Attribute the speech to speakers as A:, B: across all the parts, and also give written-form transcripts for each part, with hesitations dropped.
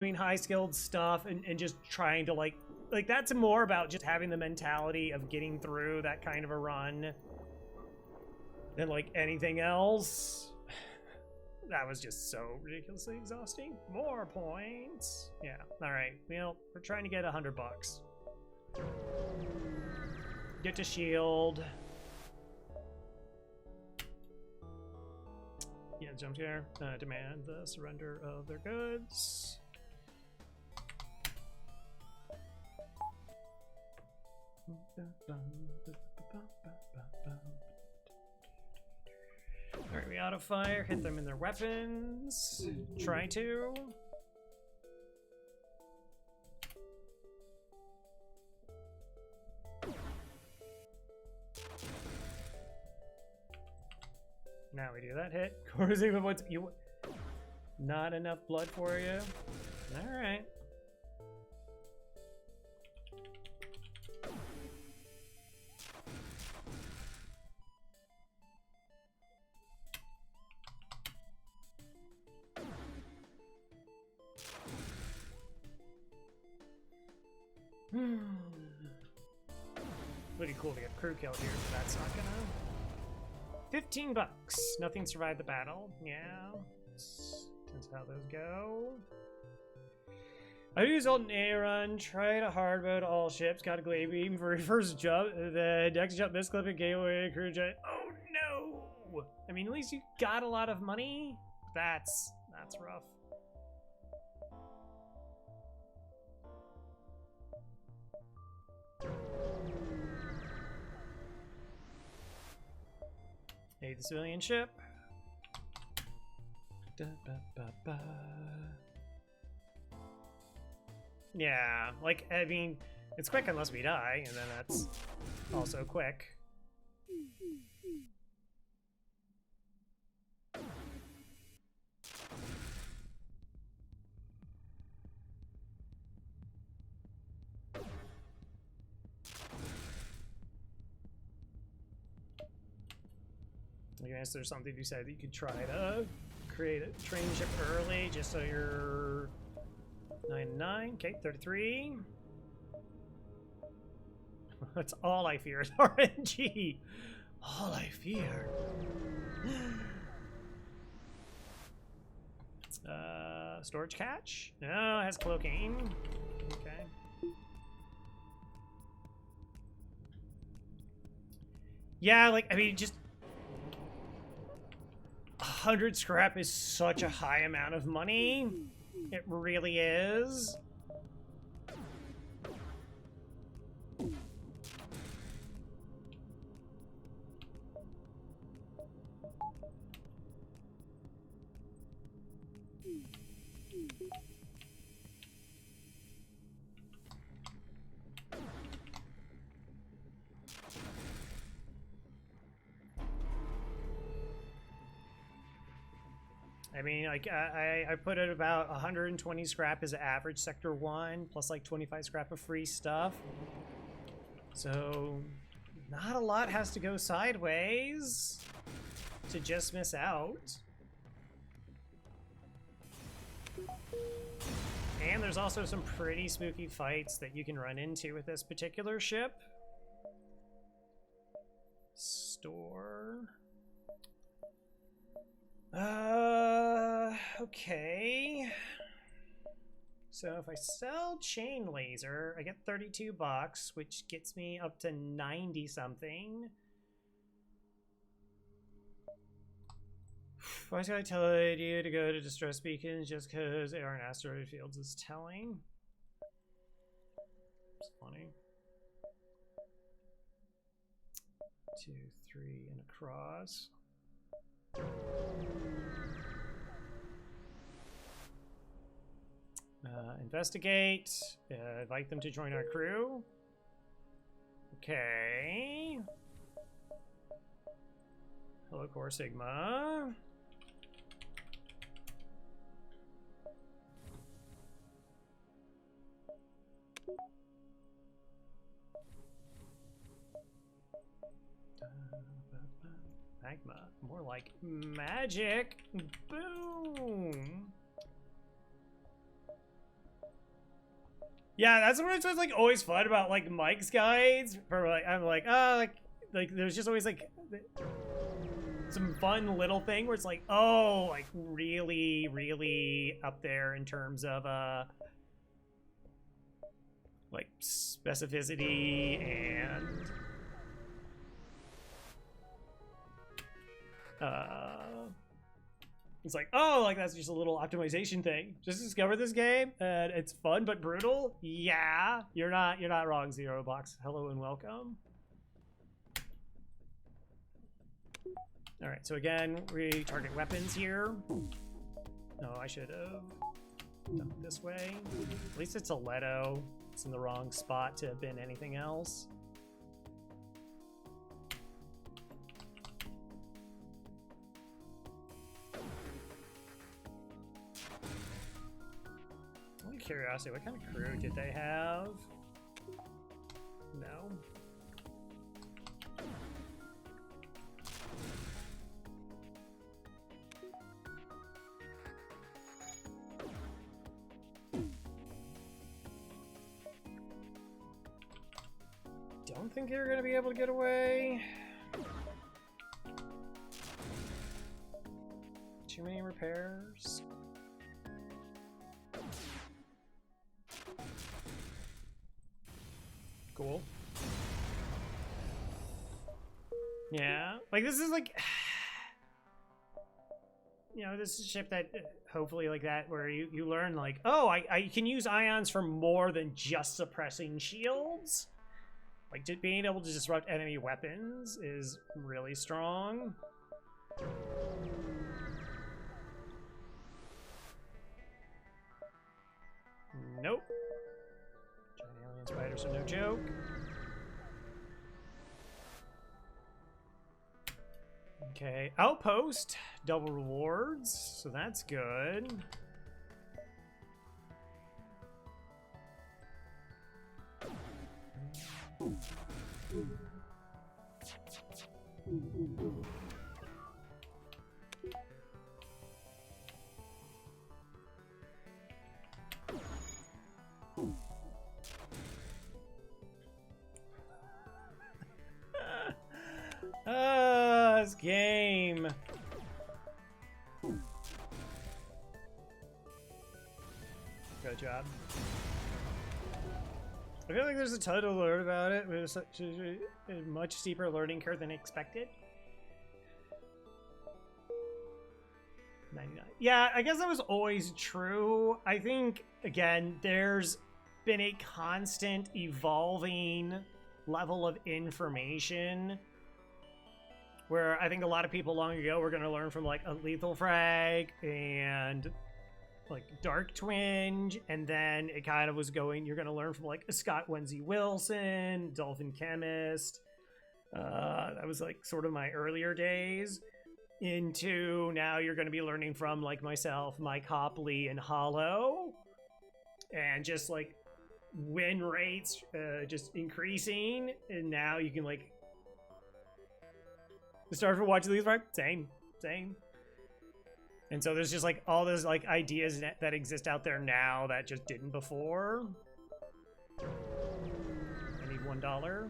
A: doing high-skilled stuff and just trying to, like, that's more about just having the mentality of getting through that kind of a run than, like, anything else. That was just so ridiculously exhausting. More points. Yeah, alright. Well, we're trying to get $100 bucks. Get to shield. Yeah, jump here. Demand the surrender of their goods. Alright, we auto fire, hit them in their weapons. Try to. Now we do that hit. Corrosive, what's you? Not enough blood for you. All right. Pretty cool to get crew kill here, but that's not gonna. 15 bucks. Nothing survived the battle. Yeah. That's how those go. I do Zoltan A run. Try to hardboat all ships. Got a glaive beam for your first jump. The next jump, miss clip, and gateway crew jet. Oh no! I mean, at least you got a lot of money. That's rough. Hey, the civilian ship. Da, ba, ba, ba. Yeah, like, I mean, it's quick unless we die, and then that's also quick. I guess there's something you said that you could try to create a training ship early, just so you're 9-9. Okay, 33. That's all I fear is RNG. All I fear. Storage catch? No, it has cloaking. Okay. Yeah, like, I mean, just 100 scrap is such a high amount of money. It really is. I mean, like, I put it about 120 scrap as average sector 1, plus like 25 scrap of free stuff. So, not a lot has to go sideways to just miss out. And there's also some pretty spooky fights that you can run into with this particular ship. Store. Okay. So if I sell chain laser, I get 32 bucks, which gets me up to 90 something. Why should I tell you to go to distress beacons just because they aren't asteroid fields is telling? It's funny. 2, 3, and across. Investigate. Invite them to join our crew. Okay. Hello, Core Sigma. Magma. More like magic. Boom. Yeah, that's what it's like always fun about like Mike's guides. For like, I'm like, oh, like there's just always like some fun little thing where it's like, oh, like really, really up there in terms of like specificity and it's like, oh, like that's just a little optimization thing. Just discover this game and it's fun but brutal. Yeah, you're not wrong, Zero Box. Hello and welcome. All right, so again, we target weapons here. No, I should have done it this way. At least it's a Leto. It's in the wrong spot to have been anything else. Out of curiosity, what kind of crew did they have? No. Don't think you're gonna be able to get away. Too many repairs. Cool. Yeah, like this is like, you know, this is a ship that hopefully like that where you learn like, oh, I can use ions for more than just suppressing shields. Like being able to disrupt enemy weapons is really strong. Nope. Giant alien spiders are no joke. Okay, outpost, double rewards, so that's good. This game. Good job. I feel like there's a ton to learn about it. It was such a much steeper learning curve than expected. 99. Yeah, I guess that was always true. I think, again, there's been a constant evolving level of information where I think a lot of people long ago were going to learn from like a Lethal Frag and like Dark Twinge, and then it kind of was going, you're going to learn from like a Scott Wenzy Wilson, Dolphin Chemist. That was like sort of my earlier days. Into now you're going to be learning from like myself, Mike Hopley, and Hollow. And just like win rates just increasing. And now you can like start from watching these, right? Same. And so there's just like all those like ideas that exist out there now that just didn't before. I need $1.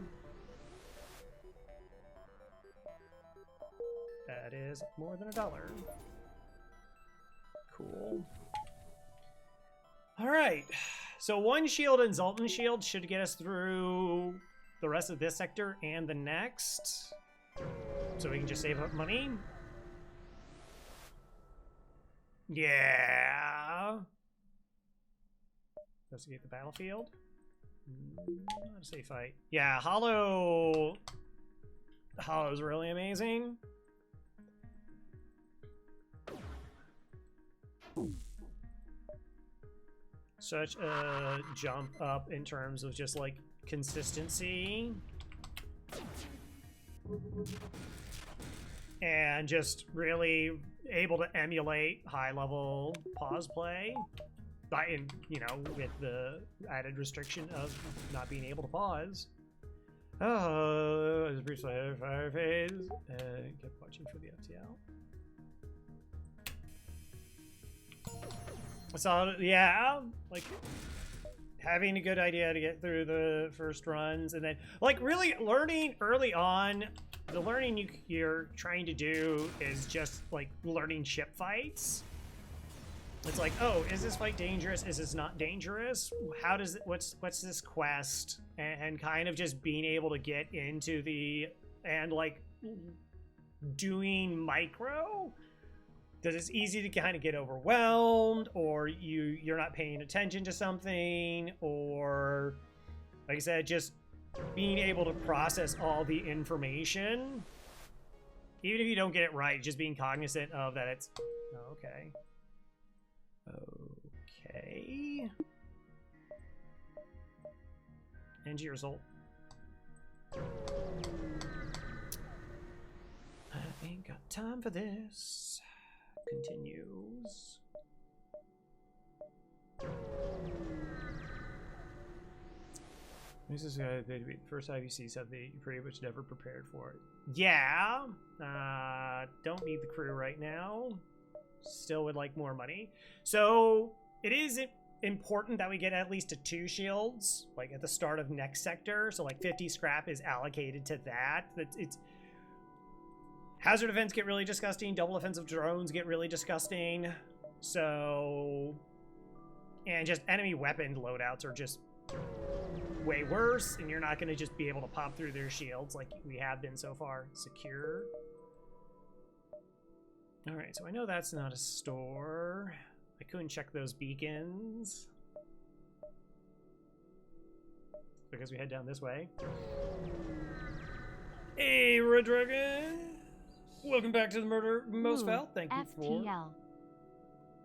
A: That is more than $1. Cool. All right. So one shield and Zoltan shield should get us through the rest of this sector and the next. So we can just save up money. Yeah. Investigate the battlefield. Not a safe fight. Yeah, Hollow's really amazing. Such a jump up in terms of just like consistency. And just really able to emulate high-level pause play, you know, with the added restriction of not being able to pause. Oh, as a brief fire phase. Kept watching for the FTL. I saw, yeah, like having a good idea to get through the first runs, and then like really learning early on. The learning you're trying to do is just like learning ship fights. It's like, oh, is this fight dangerous? Is this not dangerous? How does it, what's this quest? And kind of just being able to get into the, and like doing micro, because it's easy to kind of get overwhelmed, or you're not paying attention to something, or like I said, just being able to process all the information, even if you don't get it right, just being cognizant of that it's, okay. Okay. End your result. I ain't got time for this. Continues. This is the first IVC said they pretty much never prepared for it. Yeah. Don't need the crew right now. Still would like more money. So it is important that we get at least to 2 shields, like at the start of next sector. So like 50 scrap is allocated to that. It's hazard events get really disgusting. Double offensive drones get really disgusting. So, and just enemy weapon loadouts are just way worse, and you're not going to just be able to pop through their shields like we have been so far. Secure. Alright, so I know that's not a store. I couldn't check those beacons because we head down this way. Hey, Red Dragon! Welcome back to the Murder Most Foul. Thank you for...
B: FTL.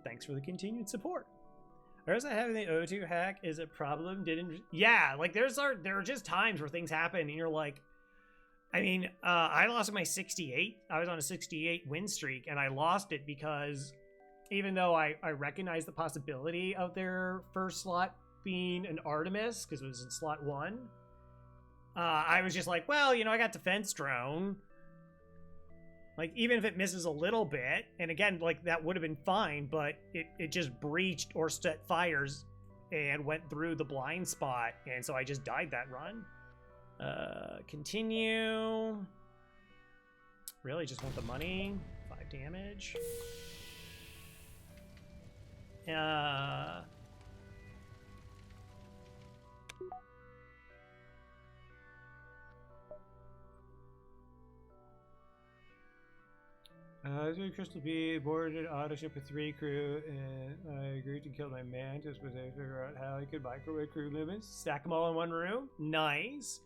A: Thanks for the continued support. Or is that having the O2 hack is a problem? Yeah, like there are just times where things happen and you're like, I mean, I lost my 68. I was on a 68 win streak, and I lost it because even though I recognized the possibility of their first slot being an Artemis, because it was in slot 1, I was just like, well, you know, I got defense drone. Like, even if it misses a little bit, and again, like, that would have been fine, but it just breached or set fires and went through the blind spot, and so I just died that run. Continue. Really just want the money. 5 damage. Crystal B boarded auto ship with 3 crew, and I agreed to kill my mantis, but I figure out how I could microwave crew movements. Stack them all in one room. Nice.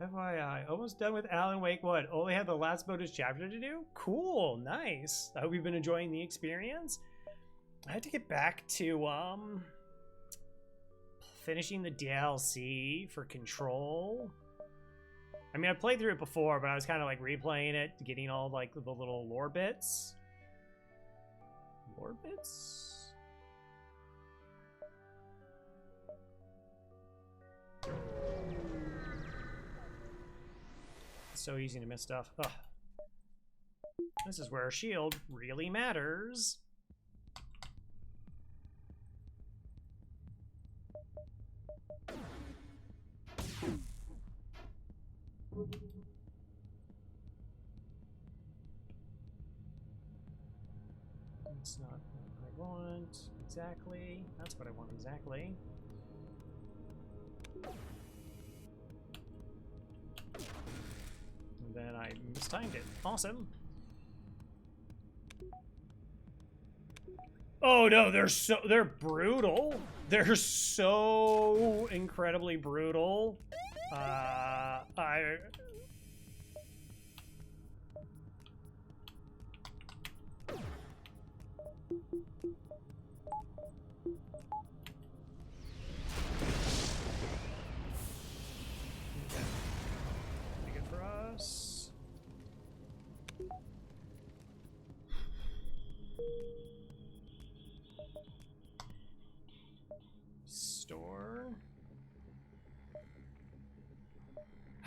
A: FYI, almost done with Alan Wake 1. Only have the last bonus chapter to do? Cool, nice. I hope you've been enjoying the experience. I had to get back to, finishing the DLC for Control. I mean, I played through it before, but I was kind of like replaying it, getting all like the little lore bits. Lore bits? It's so easy to miss stuff. Ugh. This is where a shield really matters. That's not what I want exactly. That's what I want exactly. And then I mistimed it. Awesome. Oh no, they're brutal. They're so incredibly brutal. Good for us. Store.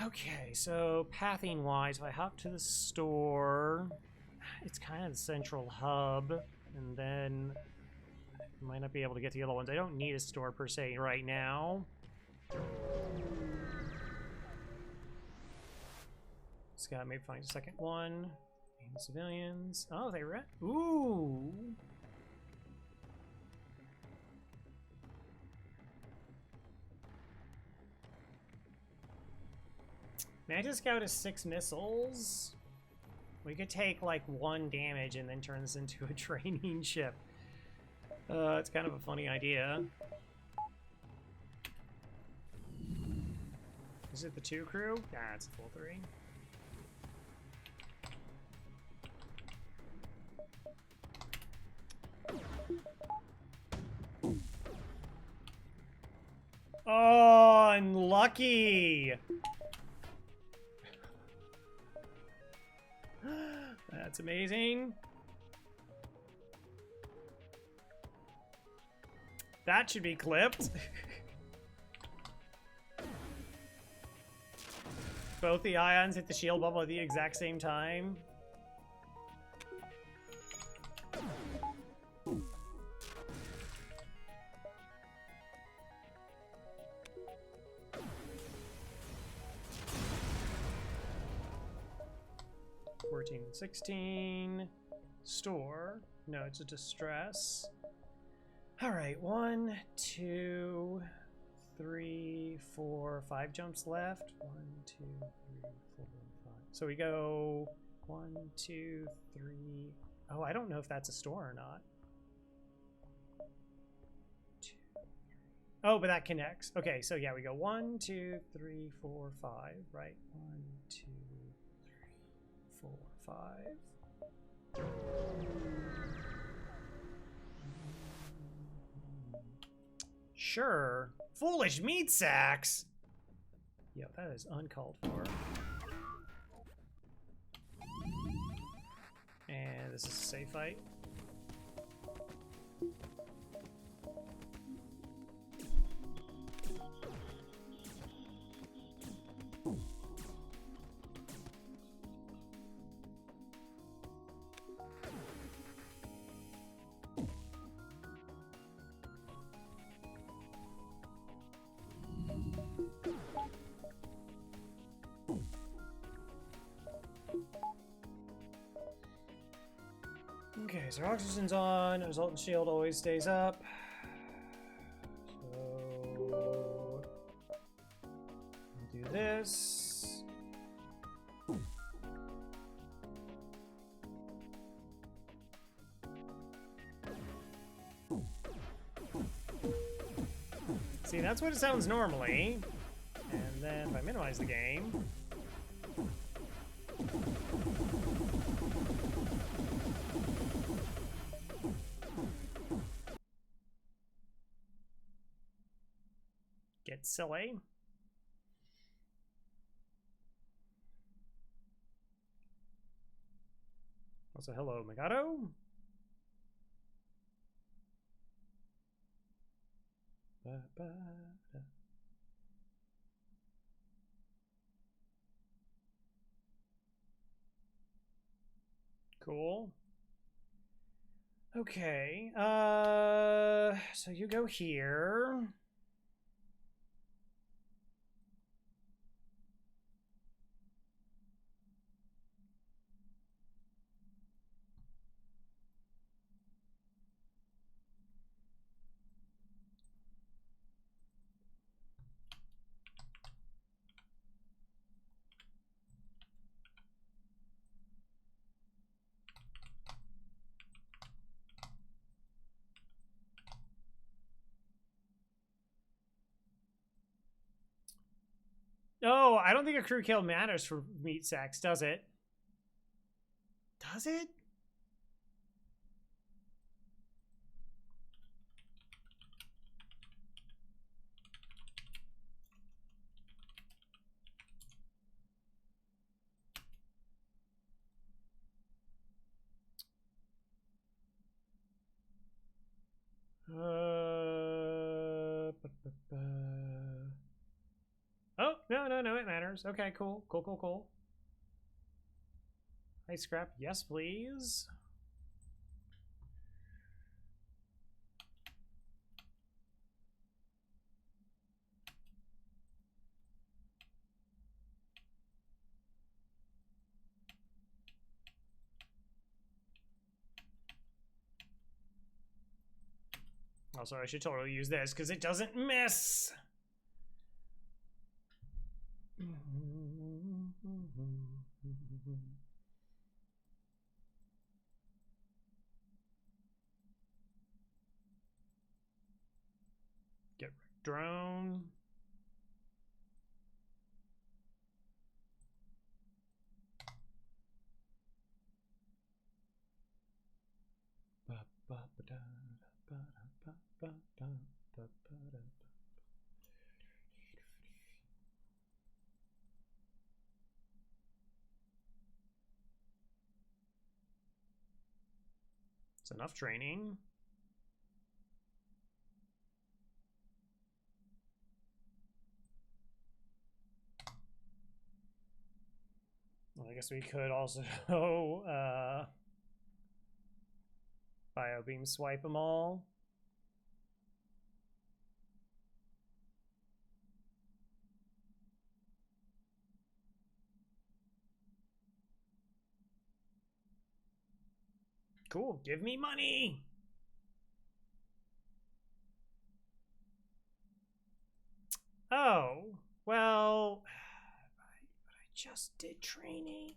A: Okay, so pathing wise, if I hop to the store, it's kind of the central hub, and then Might not be able to get the other ones. I don't need a store per se right now. Just gotta maybe find a second one. And civilians. Oh, they read. Ooh. Mantis Scout is 6 missiles. We could take like 1 damage and then turn this into a training ship. It's kind of a funny idea. Is it the 2 crew? Nah, it's a full 3. Oh, unlucky! That's amazing. That should be clipped. Both the ions hit the shield bubble at the exact same time. $14 and $16. Store. No, it's a distress. All right, 1, 2, 3, 4, 5 jumps left. 1, 2, 3, 4, 5. So we go 1, 2, 3. Oh, I don't know if that's a store or not. 2, 3. Oh, but that connects. Okay, so yeah, we go 1, 2, 3, 4, 5. Right. 1, 2, 3, 4, 5. Sure. Foolish meat sacks. Yo, that is uncalled for. And this is a safe fight. Okay, so oxygen's on. Zoltan shield always stays up. So we'll do this. See, that's what it sounds normally. And then if I minimize the game. Get silly. Also, hello, Mikado. Cool. Okay. So you go here. Oh, I don't think a crew kill matters for meat sacks, does it? Does it? Oh, no, it matters. Okay, cool. Cool. Hi, Scrap. Yes, please. Also, I should totally use this because it doesn't miss. Get drone. It's enough training. Well, I guess we could also Biobeam swipe them all. Cool, give me money. Oh, well, I just did training.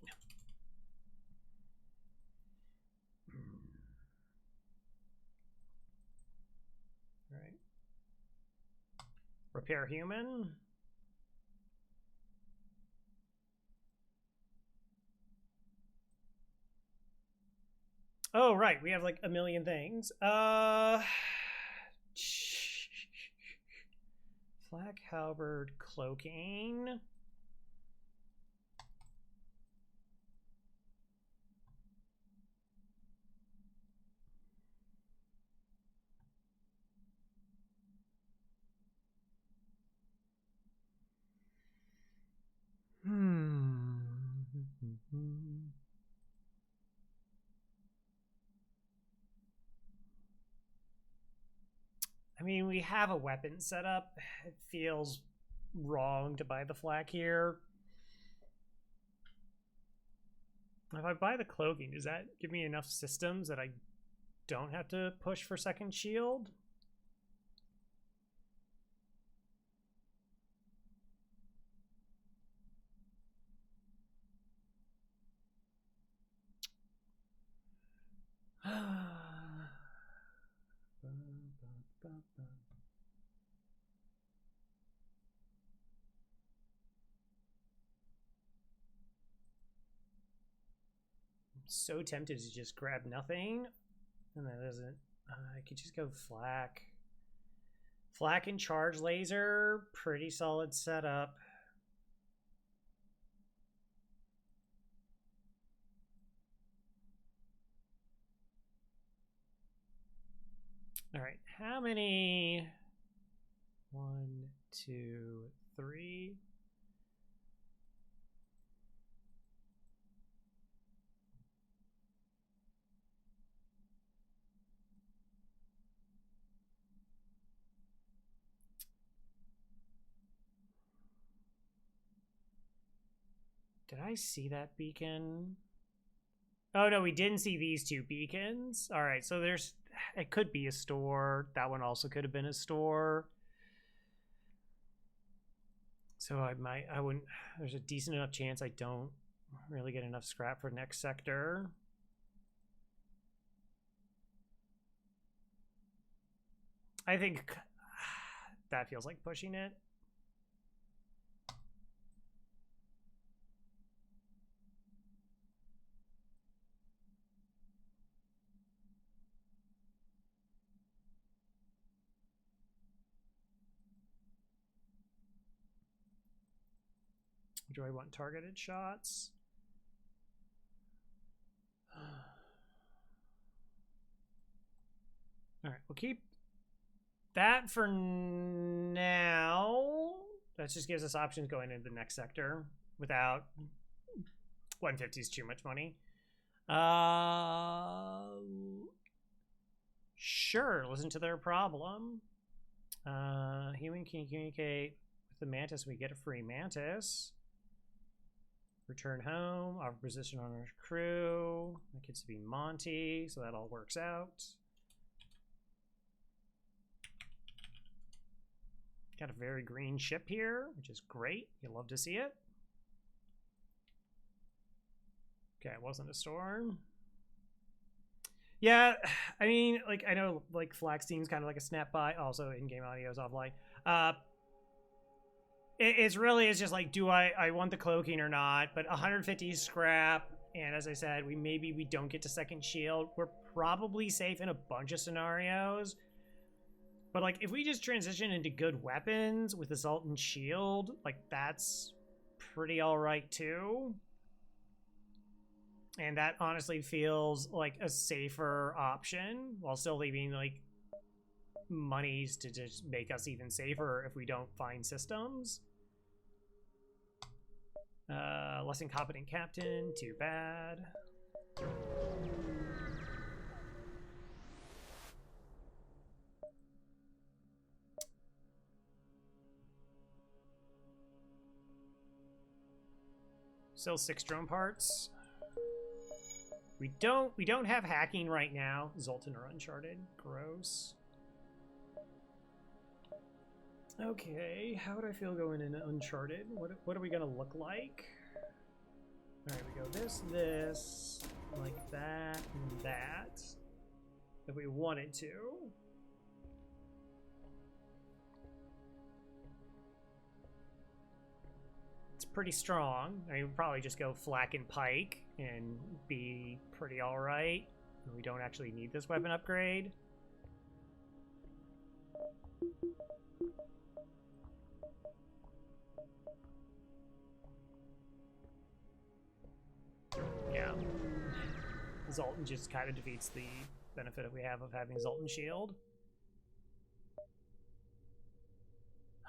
A: All right. Repair human. Oh, right. We have like a million things. Flak halberd cloaking. I mean, we have a weapon set up. It feels wrong to buy the flak here. If I buy the cloaking, does that give me enough systems that I don't have to push for second shield? So tempted to just grab nothing, and that doesn't. I could just go flak. Flak and charge laser, pretty solid setup. All right, how many? 1, 2, 3. Did I see that beacon? Oh, no, we didn't see these two beacons. All right, so there's... It could be a store. That one also could have been a store. So I wouldn't... There's a decent enough chance I don't really get enough scrap for next sector. I think that feels like pushing it. Do I want targeted shots? All right, we'll keep that for now. That just gives us options going into the next sector without 150 is too much money. Sure, listen to their problem. Human can communicate with the mantis. We get a free mantis. Return home, offer position on our crew. My kids to be Monty, so that all works out. Got a very green ship here, which is great. You love to see it. Okay, it wasn't a storm. Yeah, I mean, like, I know, like, Flaxstein's kind of like a snap by. Also, in-game audio is offline. It's just like, do I want the cloaking or not? But 150 scrap, and as I said, maybe we don't get to second shield. We're probably safe in a bunch of scenarios. But, like, if we just transition into good weapons with the Zoltan shield, like, that's pretty alright, too. And that honestly feels like a safer option, while still leaving, like, monies to just make us even safer if we don't find systems. Less incompetent captain, too bad. Still 6 drone parts. We don't have hacking right now. Zoltan or Uncharted. Gross. Okay, how would I feel going into Uncharted? What are we gonna look like? Alright, we go this, like that, and that. If we wanted to. It's pretty strong. I mean, we'd probably just go flak and pike and be pretty alright. We don't actually need this weapon upgrade. Yeah. Zoltan just kind of defeats the benefit that we have of having Zoltan shield.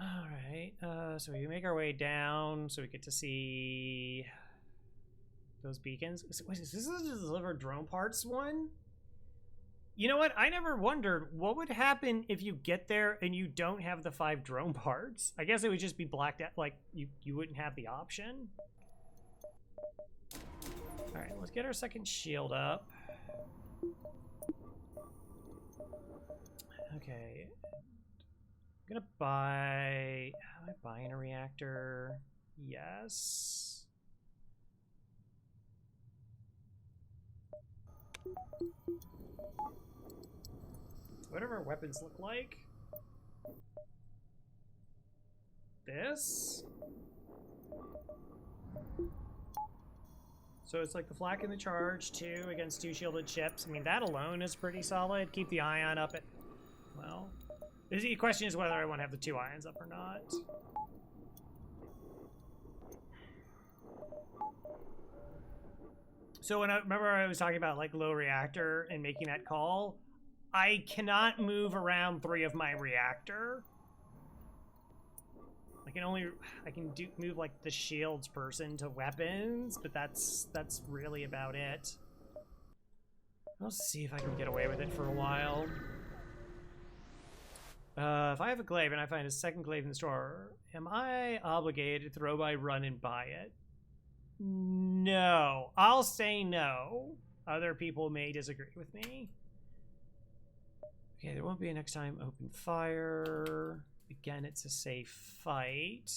A: Alright, so we make our way down so we get to see those beacons. Wait, is this a deliver drone parts one? You know what? I never wondered what would happen if you get there and you don't have the 5 drone parts. I guess it would just be blacked out, like you wouldn't have the option. Alright, let's get our second shield up. Okay. I'm gonna buy... Am I buying a reactor? Yes. What do our weapons look like? This? So it's like the flak and the charge, 2 against 2 shielded ships. I mean, that alone is pretty solid. Keep the ion up at... Well... The question is whether I want to have the 2 ions up or not. So when remember I was talking about, like, low reactor and making that call? I cannot move around 3 of my reactor. I can move like the shields person to weapons, but that's really about it. I'll see if I can get away with it for a while. If I have a glaive and I find a second glaive in the store, am I obligated to throw my run and buy it? No. I'll say no. Other people may disagree with me. Okay, there won't be a next time open fire. Again, it's a safe fight.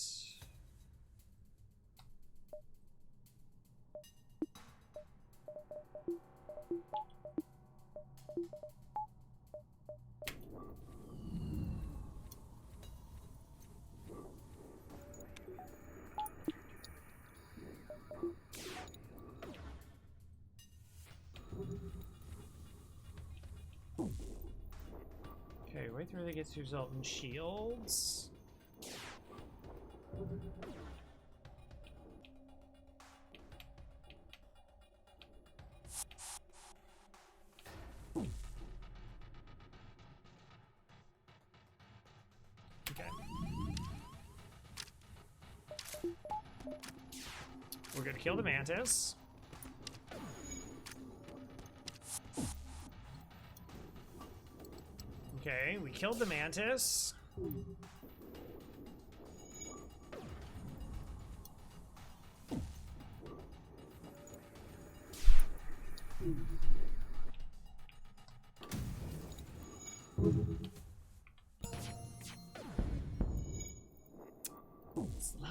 A: Okay, wait till they get to Zoltan shields. Okay. We're gonna kill the mantis. Okay, we killed the mantis.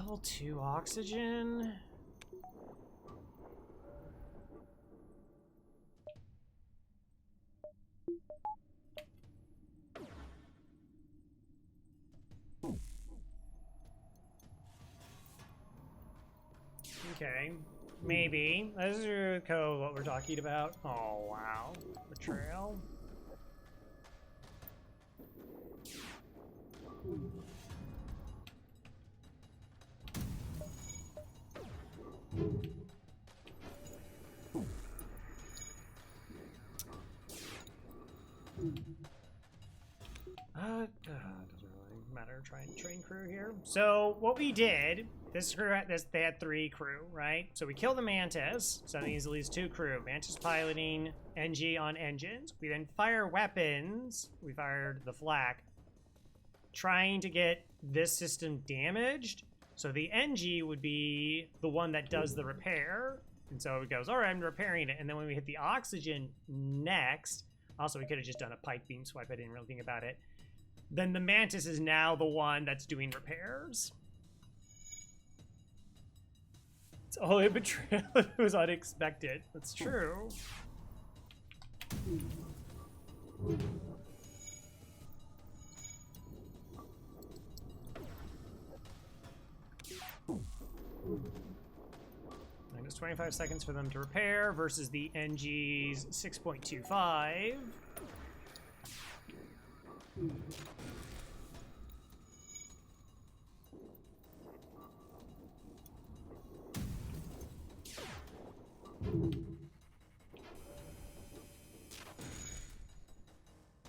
A: Level 2 oxygen. Okay, maybe. This is code what we're talking about. Oh wow, betrayal. Doesn't really matter. Train crew here. So what we did, this crew had they had 3 crew, right? So we killed the Mantis. So that means at least 2 crew. Mantis piloting, NG on engines. We then fire weapons. We fired the flak, trying to get this system damaged. So the NG would be the one that does the repair. And so it goes, all right, I'm repairing it. And then when we hit the oxygen next, also we could have just done a pipe beam swipe. I didn't really think about it. Then the Mantis is now the one that's doing repairs. It's all a betrayal. It was unexpected. That's true. Minus 25 seconds for them to repair versus the NG's 6.25.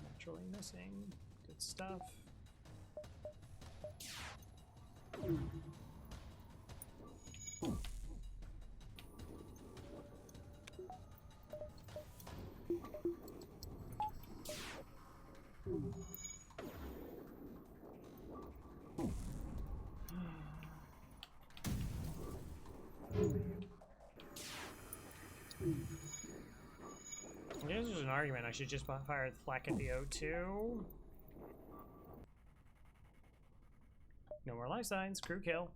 A: Naturally missing. Good stuff. This is an argument. I should just fire the flak at the O2. No more life signs. Crew kill.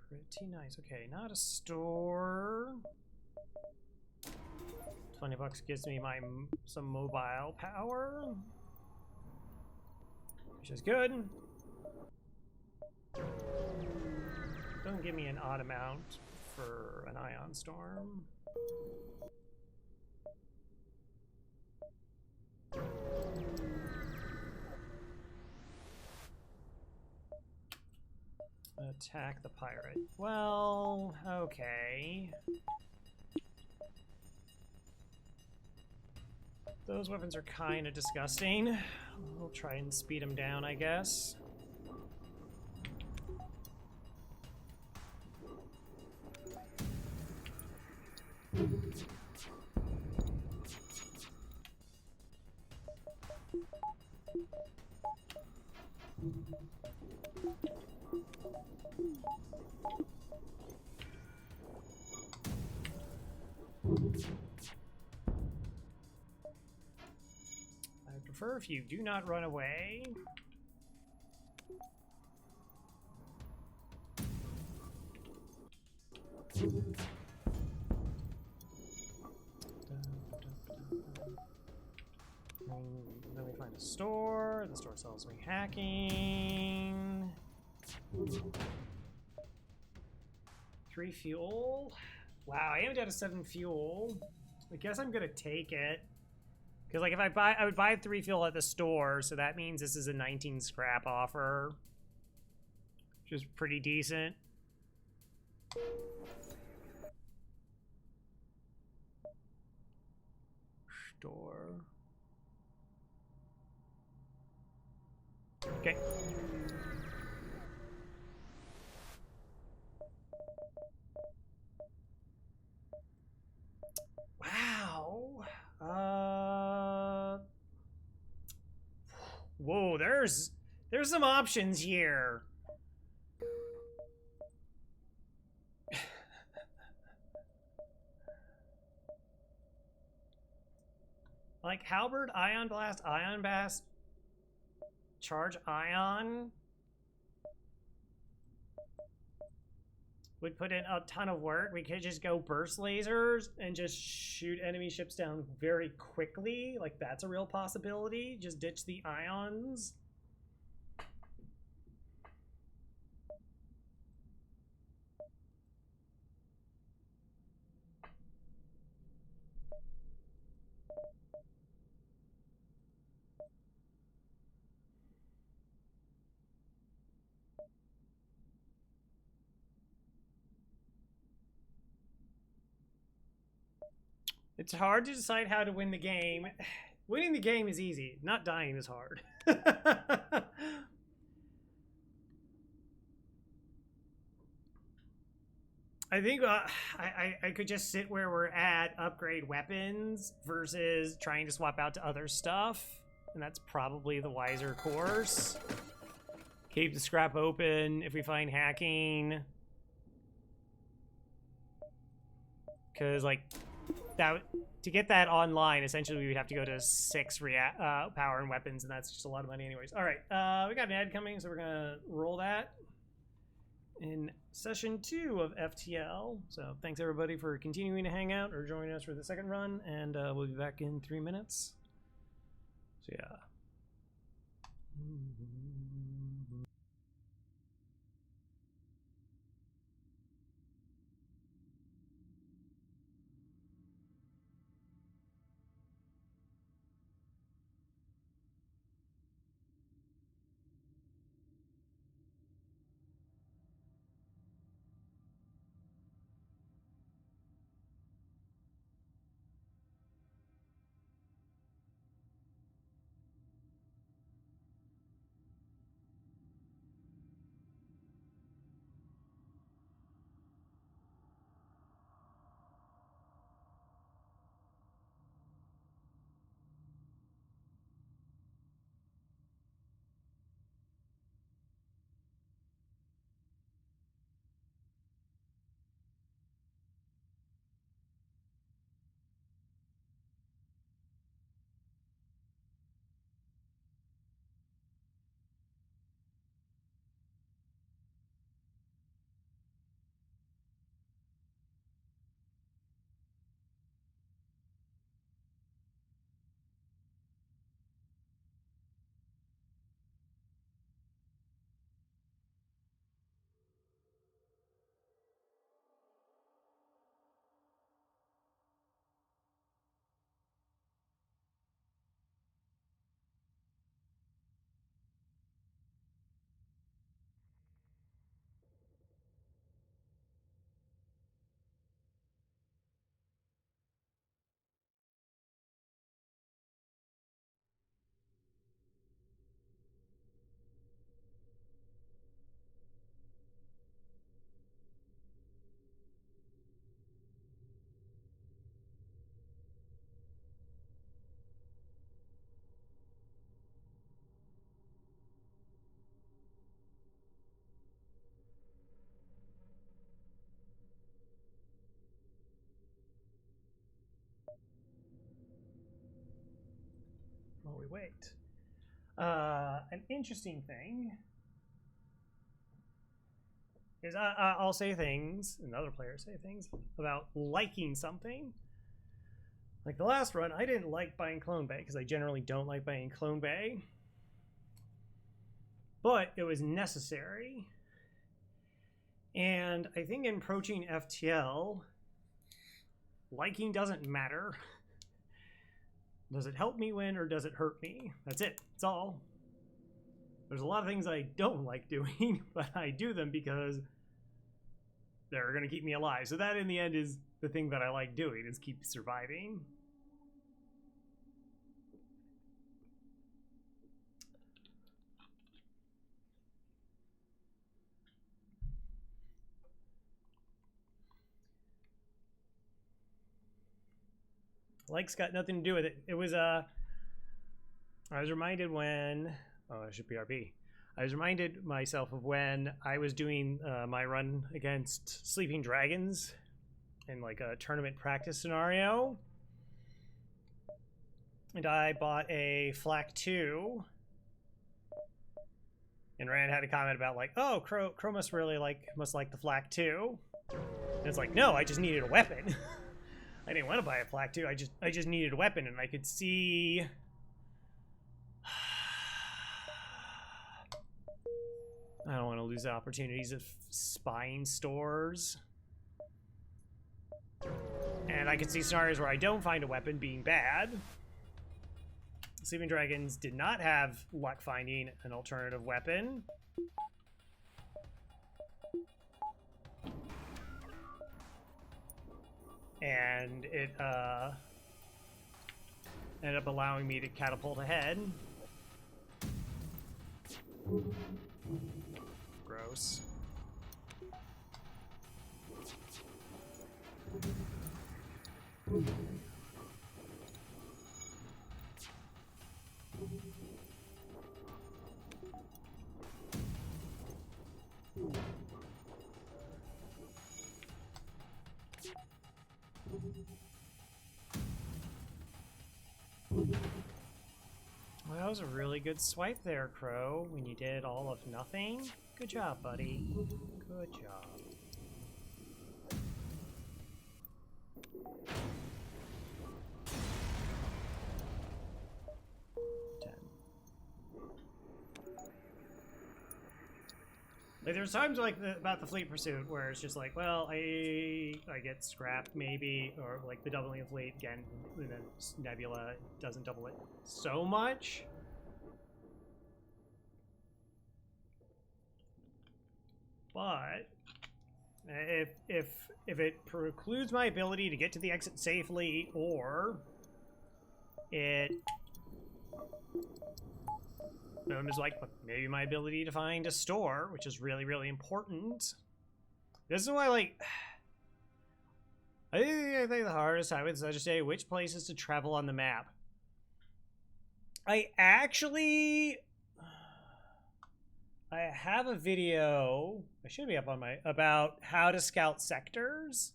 A: Pretty nice. Okay, not a store. 20 bucks gives me some mobile power, which is good. Don't give me an odd amount for an ion storm. Attack the pirate. Well, okay. Those weapons are kind of disgusting. We'll try and speed them down, I guess. I prefer if you do not run away. Then we find a store. The store sells me hacking. 3 fuel. Wow, I am down to 7 fuel. I guess I'm gonna take it. Because like if I would buy 3 fuel at the store, so that means this is a 19 scrap offer. Which is pretty decent. Store. Okay. Wow. Whoa, there's some options here. Like Halberd, Ion Blast, Ion Blast, Charge Ion would put in a ton of work. We could just go burst lasers and just shoot enemy ships down very quickly. Like, that's a real possibility. Just ditch the ions. It's hard to decide how to win the game. Winning the game is easy. Not dying is hard. I think I could just sit where we're at, upgrade weapons, versus trying to swap out to other stuff. And that's probably the wiser course. Keep the scrap open if we find hacking. Because, like, that to get that online, essentially we would have to go to 6 power and weapons, and that's just a lot of money anyways. All right, we got an ad coming, so we're going to roll that in session 2 of FTL. So thanks everybody for continuing to hang out or join us for the second run, and we'll be back in 3 minutes. So yeah. While we wait. An interesting thing is I'll say things, and other players say things, about liking something. Like the last run, I didn't like buying Clone Bay, because I generally don't like buying Clone Bay. But it was necessary. And I think in approaching FTL, liking doesn't matter. Does it help me win or does it hurt me? That's it. That's all. There's a lot of things I don't like doing, but I do them because they're going to keep me alive. So that in the end is the thing that I like doing, is keep surviving. Likes got nothing to do with it. It was I was reminded when I should BRB. I was reminded myself of when I was doing my run against Sleeping Dragons in like a tournament practice scenario. And I bought a Flak 2. And Rand had a comment about like, oh, Crow must like the Flak 2. And it's like, no, I just needed a weapon. I didn't want to buy a Flak 2. I just needed a weapon, and I could see. I don't want to lose the opportunities of spying stores. And I could see scenarios where I don't find a weapon being bad. Sleeping Dragons did not have luck finding an alternative weapon. And it ended up allowing me to catapult ahead. Gross. Well, that was a really good swipe there, Crow, when you did all of nothing. Good job, buddy. Good job. Like, there's times like about the fleet pursuit where it's just like, well, I get scrapped maybe, or like the doubling of fleet again, and then Nebula doesn't double it so much. But if it precludes my ability to get to the exit safely, or it is like maybe my ability to find a store, which is really, really important. This is why, like, I think the hardest, I would just say, which places to travel on the map. I have a video, I should be up on my, about how to scout sectors.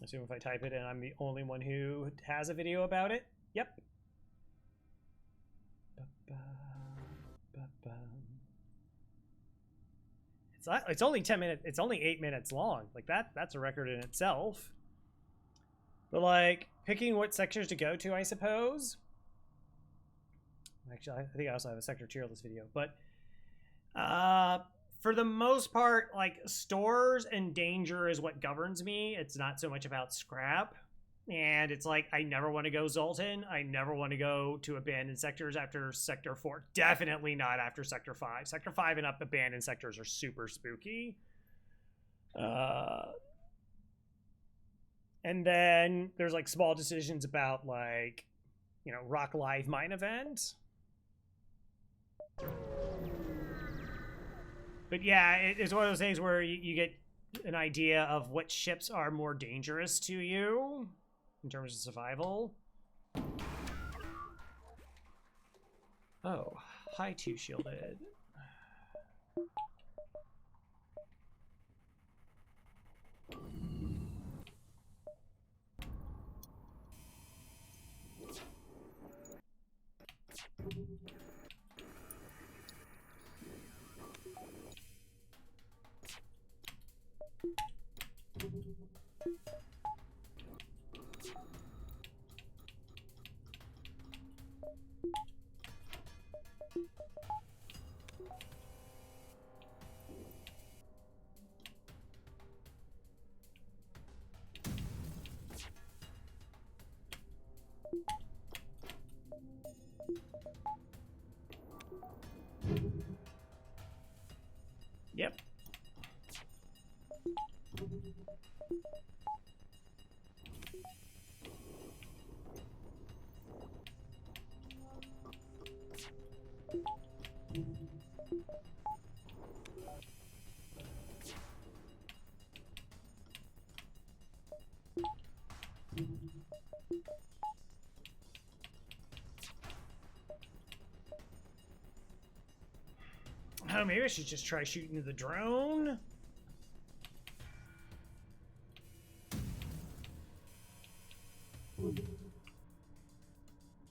A: I assume if I type it in, I'm the only one who has a video about it. Yep. It's only 10 minutes. It's only 8 minutes long. Like that's a record in itself. But like picking what sectors to go to, I suppose. Actually, I think I also have a sector tier of this video, but for the most part, like, stores and danger is what governs me. It's not so much about scrap. And it's like, I never want to go Zoltan. I never want to go to abandoned sectors after Sector 4. Definitely not after Sector 5. Sector 5 and up abandoned sectors are super spooky. And then there's, like, small decisions about, like, you know, Rock Live Mine Event. But yeah, it's one of those things where you get an idea of what ships are more dangerous to you in terms of survival. Oh, hi, two shielded. Yep. Oh, maybe I should just try shooting the drone.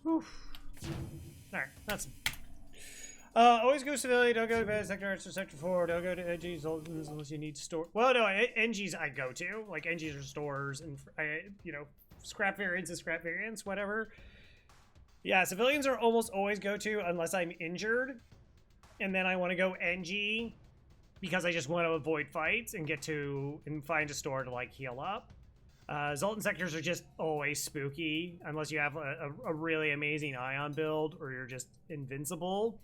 A: Oof. Alright, that's... always go civilian, don't go to bad sector arts or sector 4, don't go to NGs, Zoltans unless you need store. Well, no, NGs I go to. Like, NGs are stores, and, you know, scrap variants is scrap variants, whatever. Yeah, civilians are almost always go to unless I'm injured. And then I want to go NG because I just want to avoid fights and get to and find a store to like heal up. Zoltan sectors are just always spooky unless you have a really amazing ion build or you're just invincible.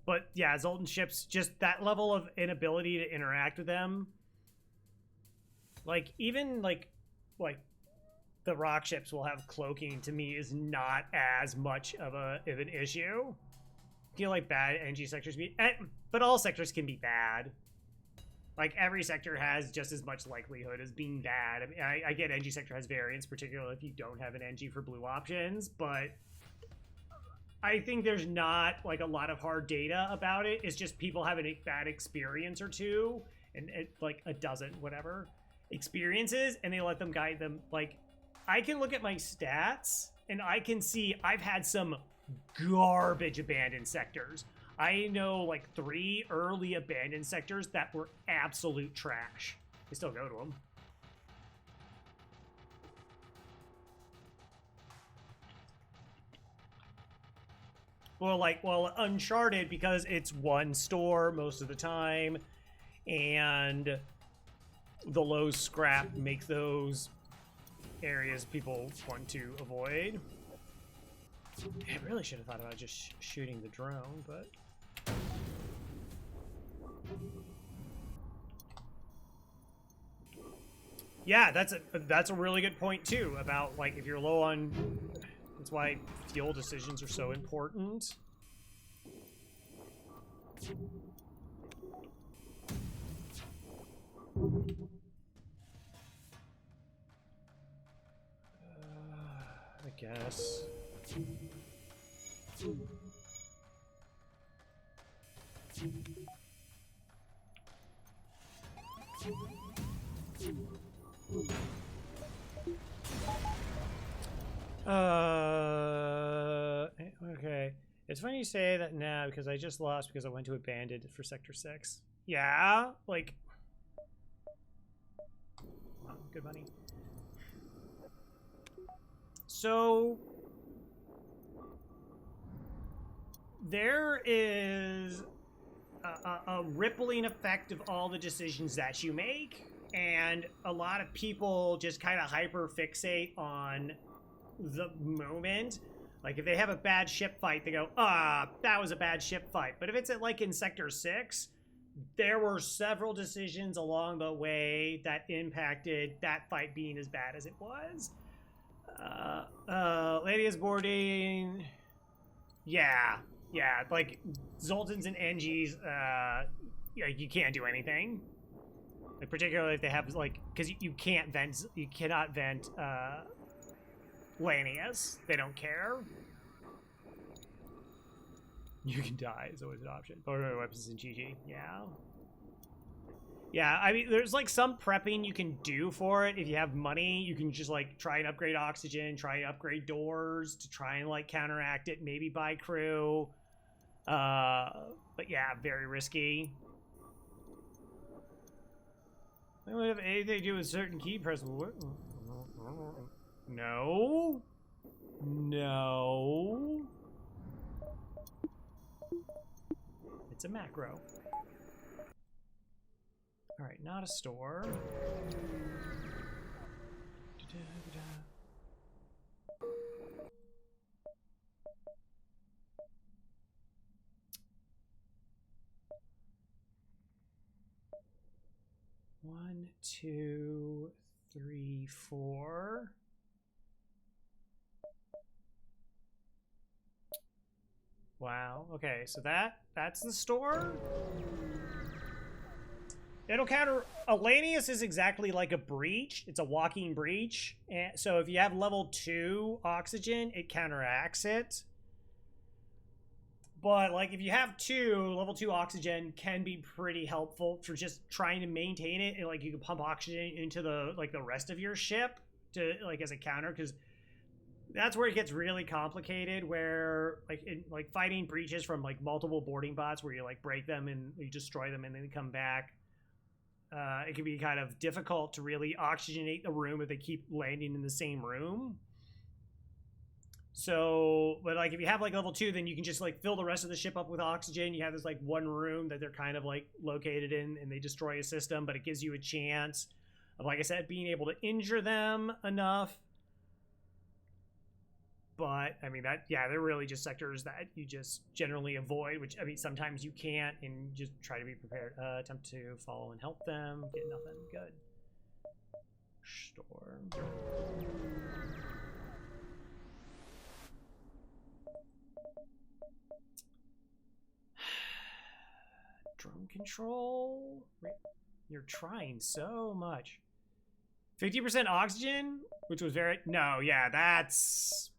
A: But yeah, Zoltan ships, just that level of inability to interact with them. Like even like the rock ships will have cloaking, to me is not as much of an issue. I feel like bad NG sectors but all sectors can be bad. Like every sector has just as much likelihood as being bad. I mean, I get NG sector has variance, particularly if you don't have an NG for blue options, but I think there's not like a lot of hard data about it. It's just people have a bad experience or two, and like a dozen, whatever, experiences, and they let them guide them. Like, I can look at my stats, and I can see I've had some garbage abandoned sectors. I know like 3 early abandoned sectors that were absolute trash. I still go to them. Well, Uncharted, because it's one store most of the time, and the low scrap make those areas people want to avoid. I really should have thought about just shooting the drone, but... Yeah, that's a really good point too about like if you're low on. That's why fuel decisions are so important. I guess. Okay. It's funny you say that now because I just lost because I went to abandoned for Sector 6. Yeah, like... Oh, good money. So... There is a rippling effect of all the decisions that you make, and a lot of people just kind of hyper fixate on the moment. Like if they have a bad ship fight, they go, that was a bad ship fight. But if it's like in Sector 6, there were several decisions along the way that impacted that fight being as bad as it was. Lady is boarding. Yeah, like Zoltans and NGs, you can't do anything. Like particularly if they have like, because you cannot vent Lanius. They don't care. You can die is always an option. Photo weapons in GG. Yeah, I mean, there's like some prepping you can do for it. If you have money, you can just like try and upgrade oxygen, try and upgrade doors to try and like counteract it, maybe buy crew. But yeah, very risky. I don't have anything to do with certain key press. No. It's a macro. All right, not a store. One, 2, 3, 4. Wow. Okay, so that's the store. It'll counter. Alanius is exactly like a breach. It's a walking breach. And so if you have level 2 oxygen, it counteracts it. But like if you have 2, level 2 oxygen can be pretty helpful for just trying to maintain it, and like you can pump oxygen into the rest of your ship to like as a counter, because that's where it gets really complicated, where like fighting breaches from like multiple boarding bots where you like break them and you destroy them and then they come back. It can be kind of difficult to really oxygenate the room if they keep landing in the same room. So, but like if you have like level 2, then you can just like fill the rest of the ship up with oxygen. You have this like one room that they're kind of like located in, and they destroy a system, but it gives you a chance of, like I said, being able to injure them enough. But I mean that, yeah, they're really just sectors that you just generally avoid, which I mean sometimes you can't, and just try to be prepared. Attempt to follow and help them. Get nothing. Good. Store. Drone control. You're trying so much. 50% oxygen, which was very no, yeah, that's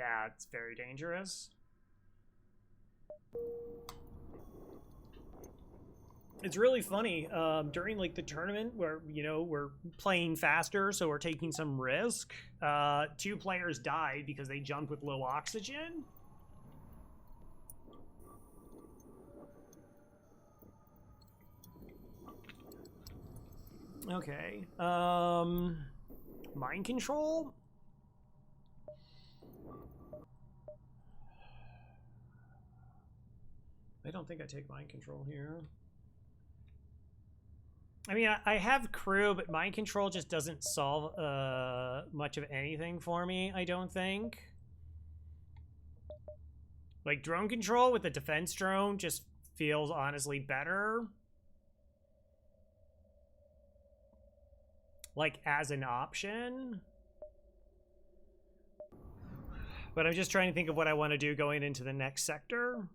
A: it's very dangerous. It's really funny during like the tournament where we're playing faster, so we're taking some risk. 2 players died because they jumped with low oxygen. Okay. Mind control? I don't think I take mind control here. I mean, I have crew, but mind control just doesn't solve much of anything for me, I don't think. Like, drone control with the defense drone just feels honestly better. Like, as an option. But I'm just trying to think of what I want to do going into the next sector.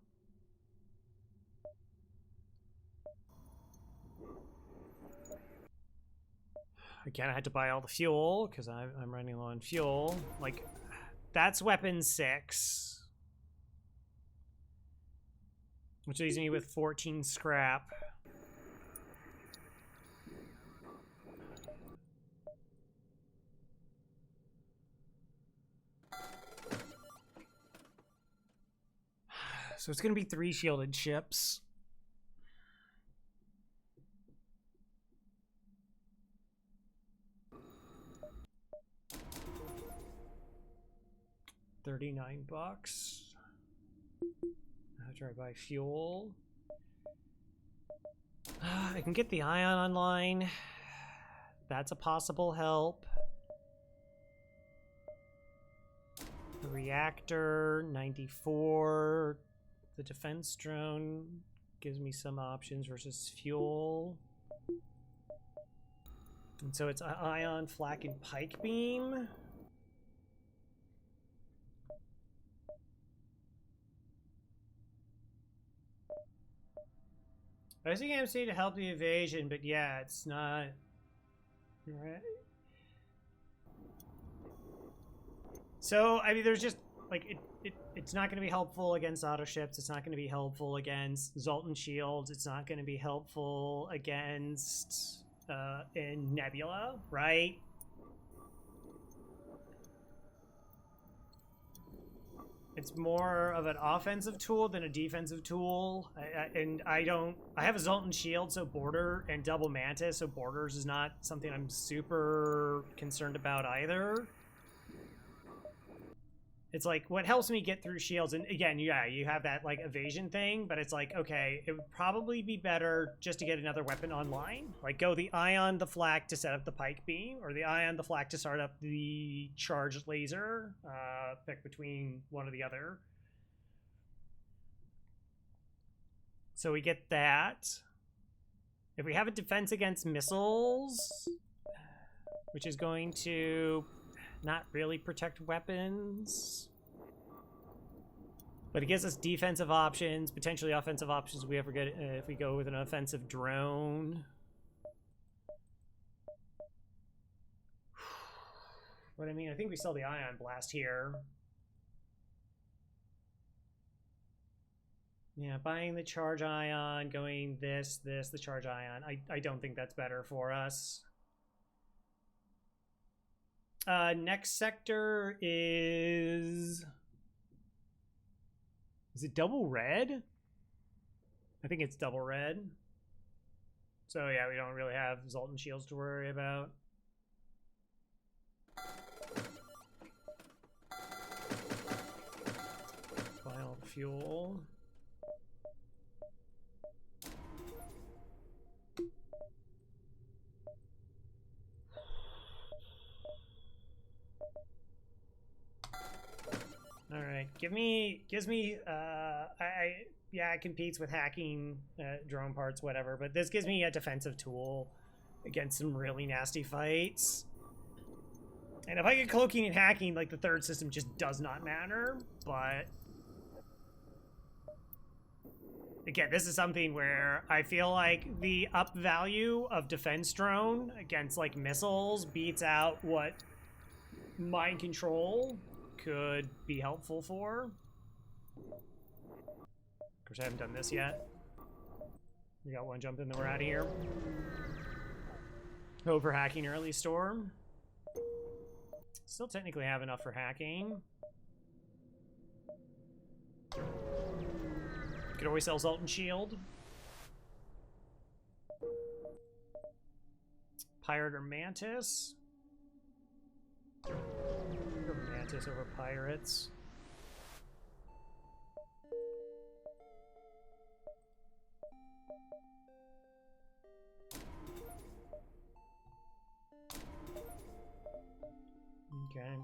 A: Again, I had to buy all the fuel because I'm running low on fuel. Like, that's weapon 6. Which leaves me with 14 scrap. So it's going to be 3 shielded ships. $39. After I buy fuel. I can get the ion online. That's a possible help. The reactor, 94. The defense drone gives me some options versus fuel. And so it's ion, flak, and pike beam. I was thinking MC to help the evasion, but yeah, it's not. Right. So, I mean, there's just, like, it's not going to be helpful against auto ships. It's not going to be helpful against Zoltan shields. It's not going to be helpful against in Nebula, right? It's more of an offensive tool than a defensive tool. I have a Zoltan shield, so border, and double mantis, so borders is not something I'm super concerned about either. It's like, what helps me get through shields, and again, yeah, you have that like evasion thing, but it's like, okay, it would probably be better just to get another weapon online. Like go the ion, the flak to set up the pike beam, or the ion, the flak to start up the charged laser. Pick between one or the other. So we get that. If we have a defense against missiles, which is going to not really protect weapons, but it gives us defensive options, potentially offensive options if we ever get if we go with an offensive drone. But I mean, I think we sell the ion blast here. Yeah, buying the charge ion, going this, the charge ion. I don't think that's better for us. Next sector is... Is it double red? I think it's double red. So yeah, we don't really have Zoltan shields to worry about. Final fuel. All right, gives me yeah, it competes with hacking, drone parts, whatever, but this gives me a defensive tool against some really nasty fights. And if I get cloaking and hacking, like, the third system just does not matter, but again, this is something where I feel like the up value of defense drone against, like, missiles beats out what mind control could be helpful for. Of course, I haven't done this yet. We got one jump in, then we're out of here. Over hacking early storm. Still technically have enough for hacking. Could always sell Zoltan Shield. Pirate or Mantis. Mantis over Pirates. Okay.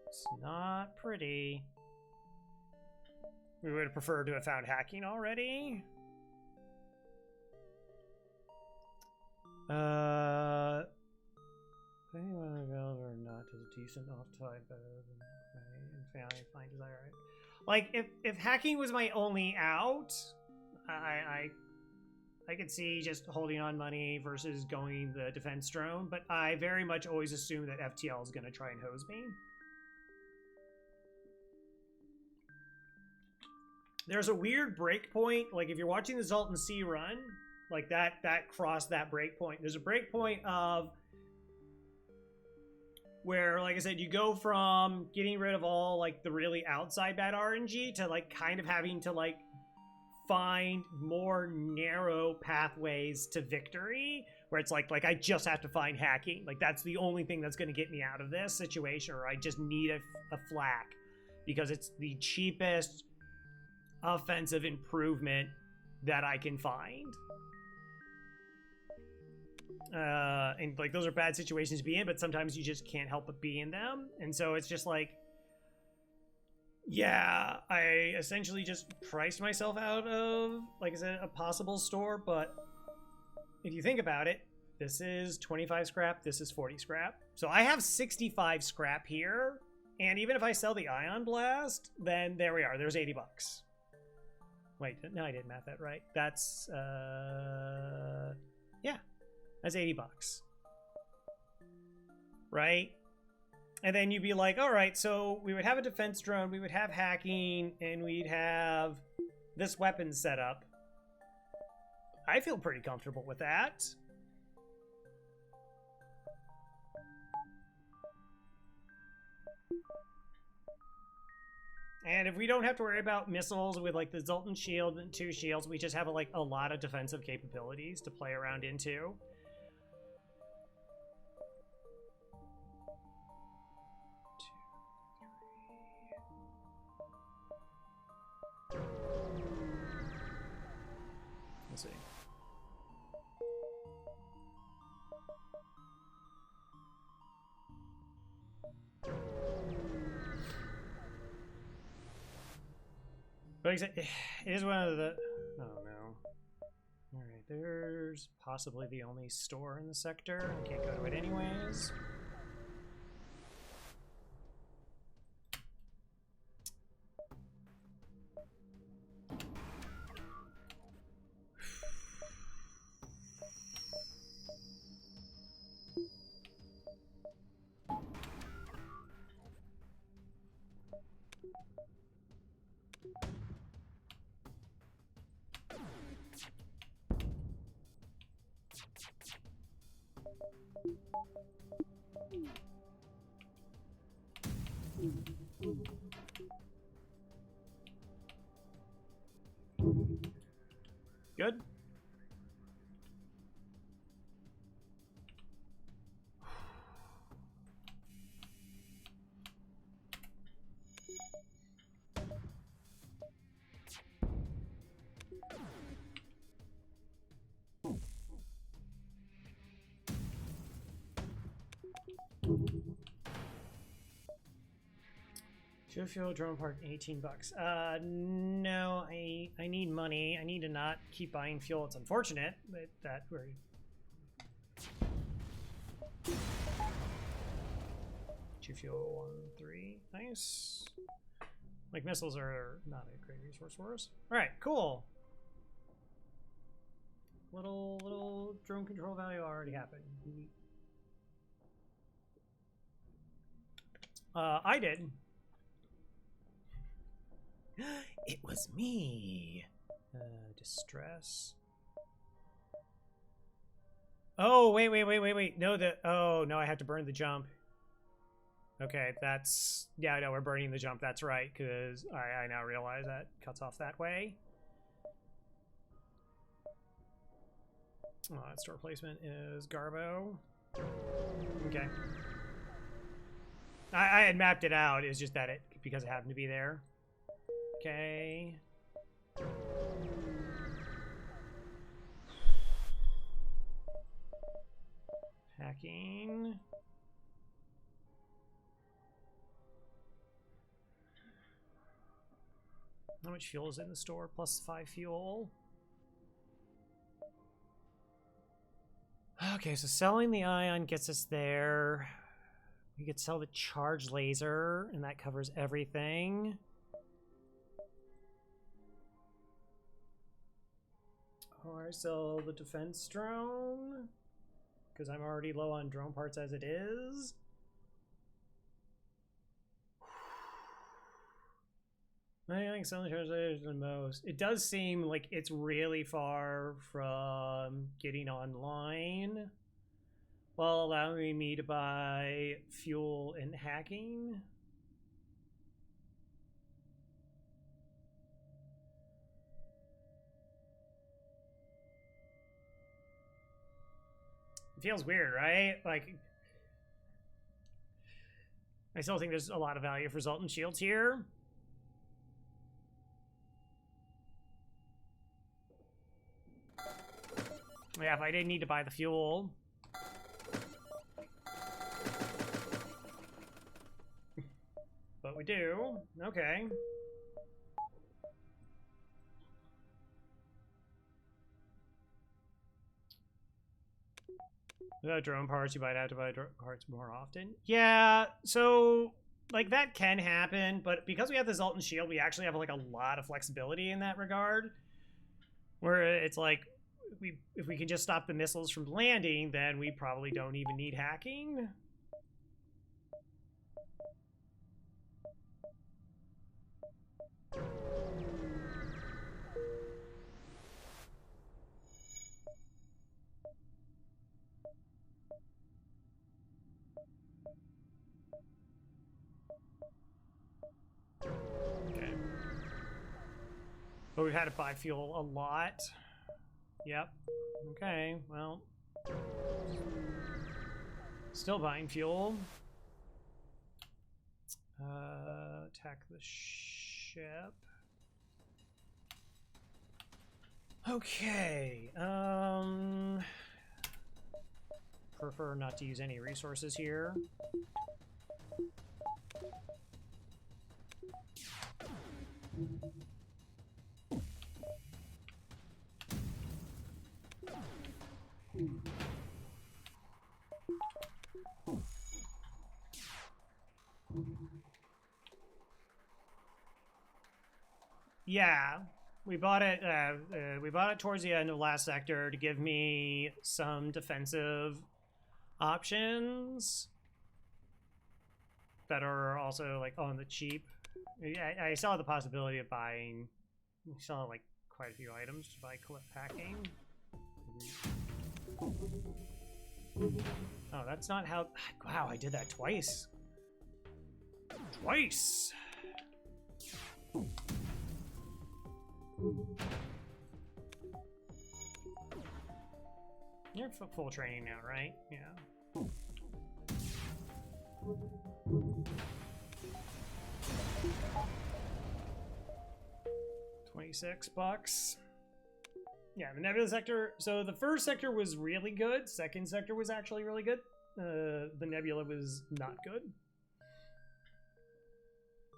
A: It's not pretty. We would have preferred to have found hacking already. Anyone available or not is a decent off-tide better than family find desire. Like, if hacking was my only out, I could see just holding on money versus going the defense drone, but I very much always assume that FTL is going to try and hose me. There's a weird break point, like if you're watching the Zoltan C run, like that crossed that break point. There's a break point of where, like I said, you go from getting rid of all, like, the really outside bad RNG to, like, kind of having to, like, find more narrow pathways to victory, where it's like I just have to find hacking. Like, that's the only thing that's going to get me out of this situation, or I just need a flak, because it's the cheapest offensive improvement that I can find. And like, those are bad situations to be in, but sometimes you just can't help but be in them. And so it's just like, yeah, I essentially just priced myself out of, like I said, a possible store. But if you think about it, this is 25 scrap, this is 40 scrap. So I have 65 scrap here. And even if I sell the Ion Blast, then there we are. There's 80 bucks. Wait, no, I didn't math that right. That's, yeah. That's 80 bucks. Right? And then you'd be like, all right, so we would have a defense drone, we would have hacking, and we'd have this weapon set up. I feel pretty comfortable with that. And if we don't have to worry about missiles with, like, the Zoltan shield and 2 shields, we just have, like, a lot of defensive capabilities to play around into. Let's see. But it is one of the... Oh, no. Alright, there's possibly the only store in the sector. I can't go to it anyways. Good. Fuel drone park, 18 bucks. No, I need money. I need to not keep buying fuel. It's unfortunate that we're... Fuel 1-3, nice. Like, missiles are not a great resource for us. All right, cool. Little drone control value already happened. I did. It was me. Distress. Oh, wait. No, oh, no, I have to burn the jump. Okay, that's... Yeah, no, we're burning the jump. That's right, because I now realize that cuts off that way. Store placement is Garbo. Okay. I had mapped it out. It's just that because it happened to be there. Okay. Packing. How much fuel is in the store? Plus 5 fuel. Okay, so selling the ion gets us there. We could sell the charge laser, and that covers everything. Or sell the defense drone, because I'm already low on drone parts as it is. I think selling charge lasers the most. It does seem like it's really far from getting online, while allowing me to buy fuel and hacking. It feels weird, right? Like, I still think there's a lot of value for Zoltan shields here. Yeah, if I didn't need to buy the fuel. But we do. Okay. Drone parts, you might have to buy drone parts more often. Yeah, so like that can happen, but because we have the Zoltan shield, we actually have like a lot of flexibility in that regard. Where it's like, if we can just stop the missiles from landing, then we probably don't even need hacking. Okay. But we've had to buy fuel a lot. Yep. Okay, well. Still buying fuel. Attack the ship. Okay. Prefer not to use any resources here. Yeah, we bought it. We bought it towards the end of last sector to give me some defensive options that are also like on the cheap. I saw the possibility of buying. We saw like quite a few items to buy clip packing. Oh, that's not how... Wow, I did that twice. Twice! You're full training now, right? Yeah. 26 bucks. Yeah, the Nebula sector. So the first sector was really good. Second sector was actually really good. The Nebula was not good.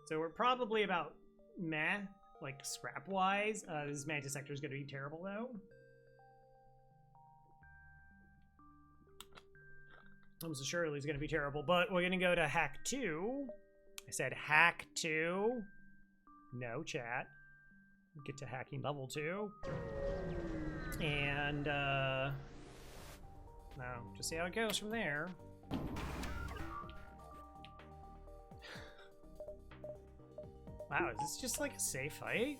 A: So we're probably about meh, like scrap wise. This Mantis sector is going to be terrible though. Almost assuredly it's going to be terrible, but we're going to go to hack 2. I said hack 2. No chat. Get to hacking level 2. And, no, just see how it goes from there. Wow, is this just like a safe fight?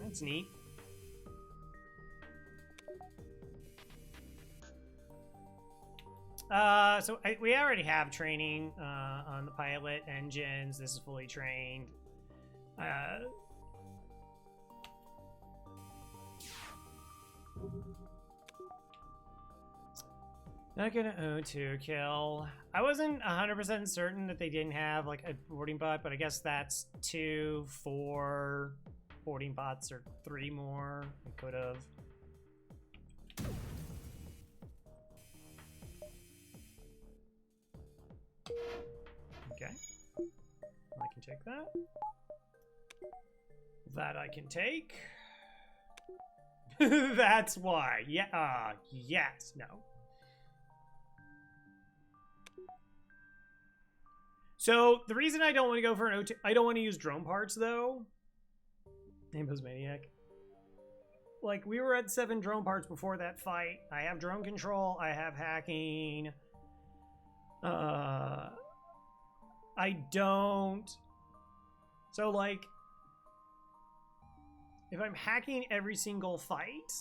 A: That's neat. We already have training on the pilot engines. This is fully trained. Not gonna O2 kill. I wasn't 100% certain that they didn't have like a boarding bot, but I guess that's 2, 4 boarding bots or 3 more. I could have. Okay. I can take that. That I can take. That's why. Yeah. Yes. No. So the reason I don't want to go for an O2, I don't want to use drone parts though. Ambo's Maniac. Like, we were at 7 drone parts before that fight. I have drone control. I have hacking. I don't. So, like, if I'm hacking every single fight,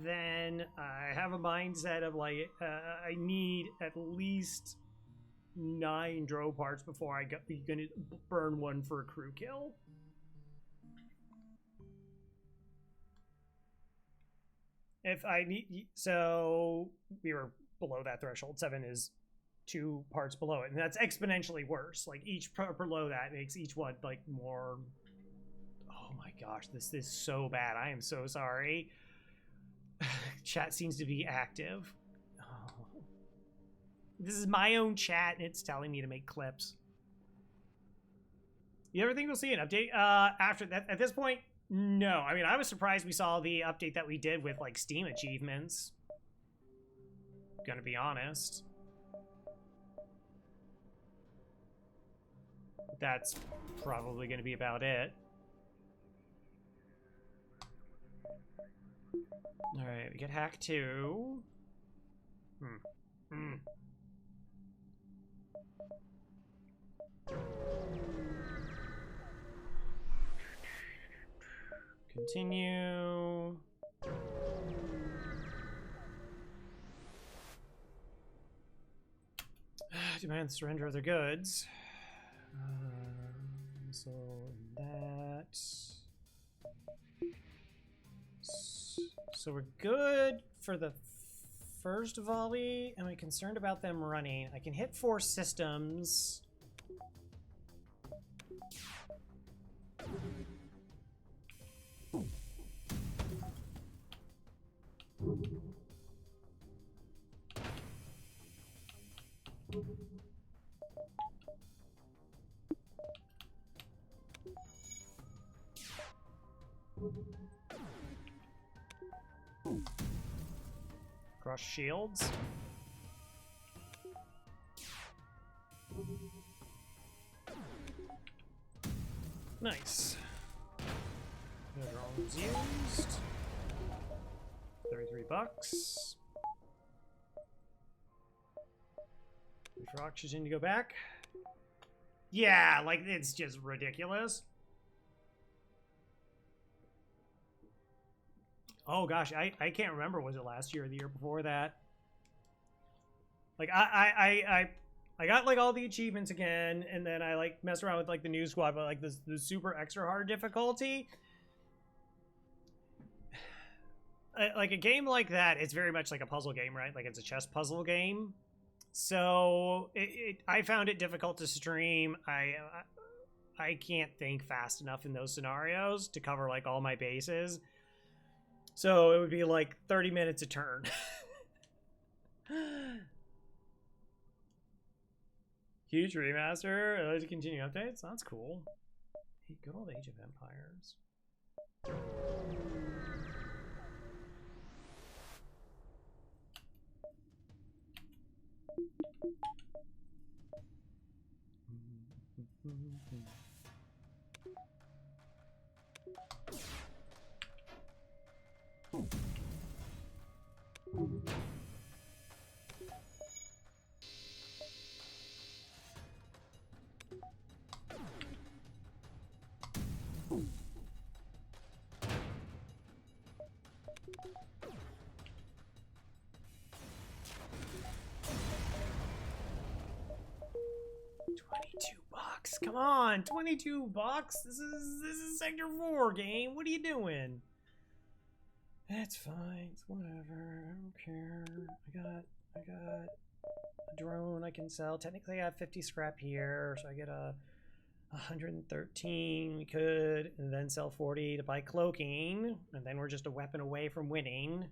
A: then I have a mindset of, like, I need at least 9 drone parts before I'm gonna burn one for a crew kill. If I need, so we were below that threshold. 7 is 2 parts below it, and that's exponentially worse. Like each below that makes each one like more. Oh my gosh, this is so bad. I am so sorry. Chat seems to be active. Oh. This is my own chat, and it's telling me to make clips. You ever think we'll see an update after that? At this point, no. I mean, I was surprised we saw the update that we did with, like, Steam achievements. Gonna be honest. That's probably gonna be about it. Alright, we get hack 2. Continue. Demand surrender of their goods. So that. So we're good for the first volley. Am I concerned about them running? I can hit 4 systems. Cross shields. Nice. No drones used. 33 bucks. Wait for oxygen to go back. Yeah, like, it's just ridiculous. Oh gosh, I can't remember. Was it last year or the year before that? Like, I got like all the achievements again, and then I like messed around with like the new squad, but like the super extra hard difficulty. Like a game like that, it's very much like a puzzle game, right? Like it's a chess puzzle game. So I found it difficult to stream. I can't think fast enough in those scenarios to cover like all my bases. So it would be like 30 minutes a turn. Huge remaster. To continue updates. That's cool. Hey, good old Age of Empires. $22. Come on, $22. This is Sector 4 game. What are you doing? That's fine. It's whatever. I don't care. I got a drone I can sell. Technically, I have 50 scrap here, so I get a 113. We could, and then sell 40 to buy cloaking, and then we're just a weapon away from winning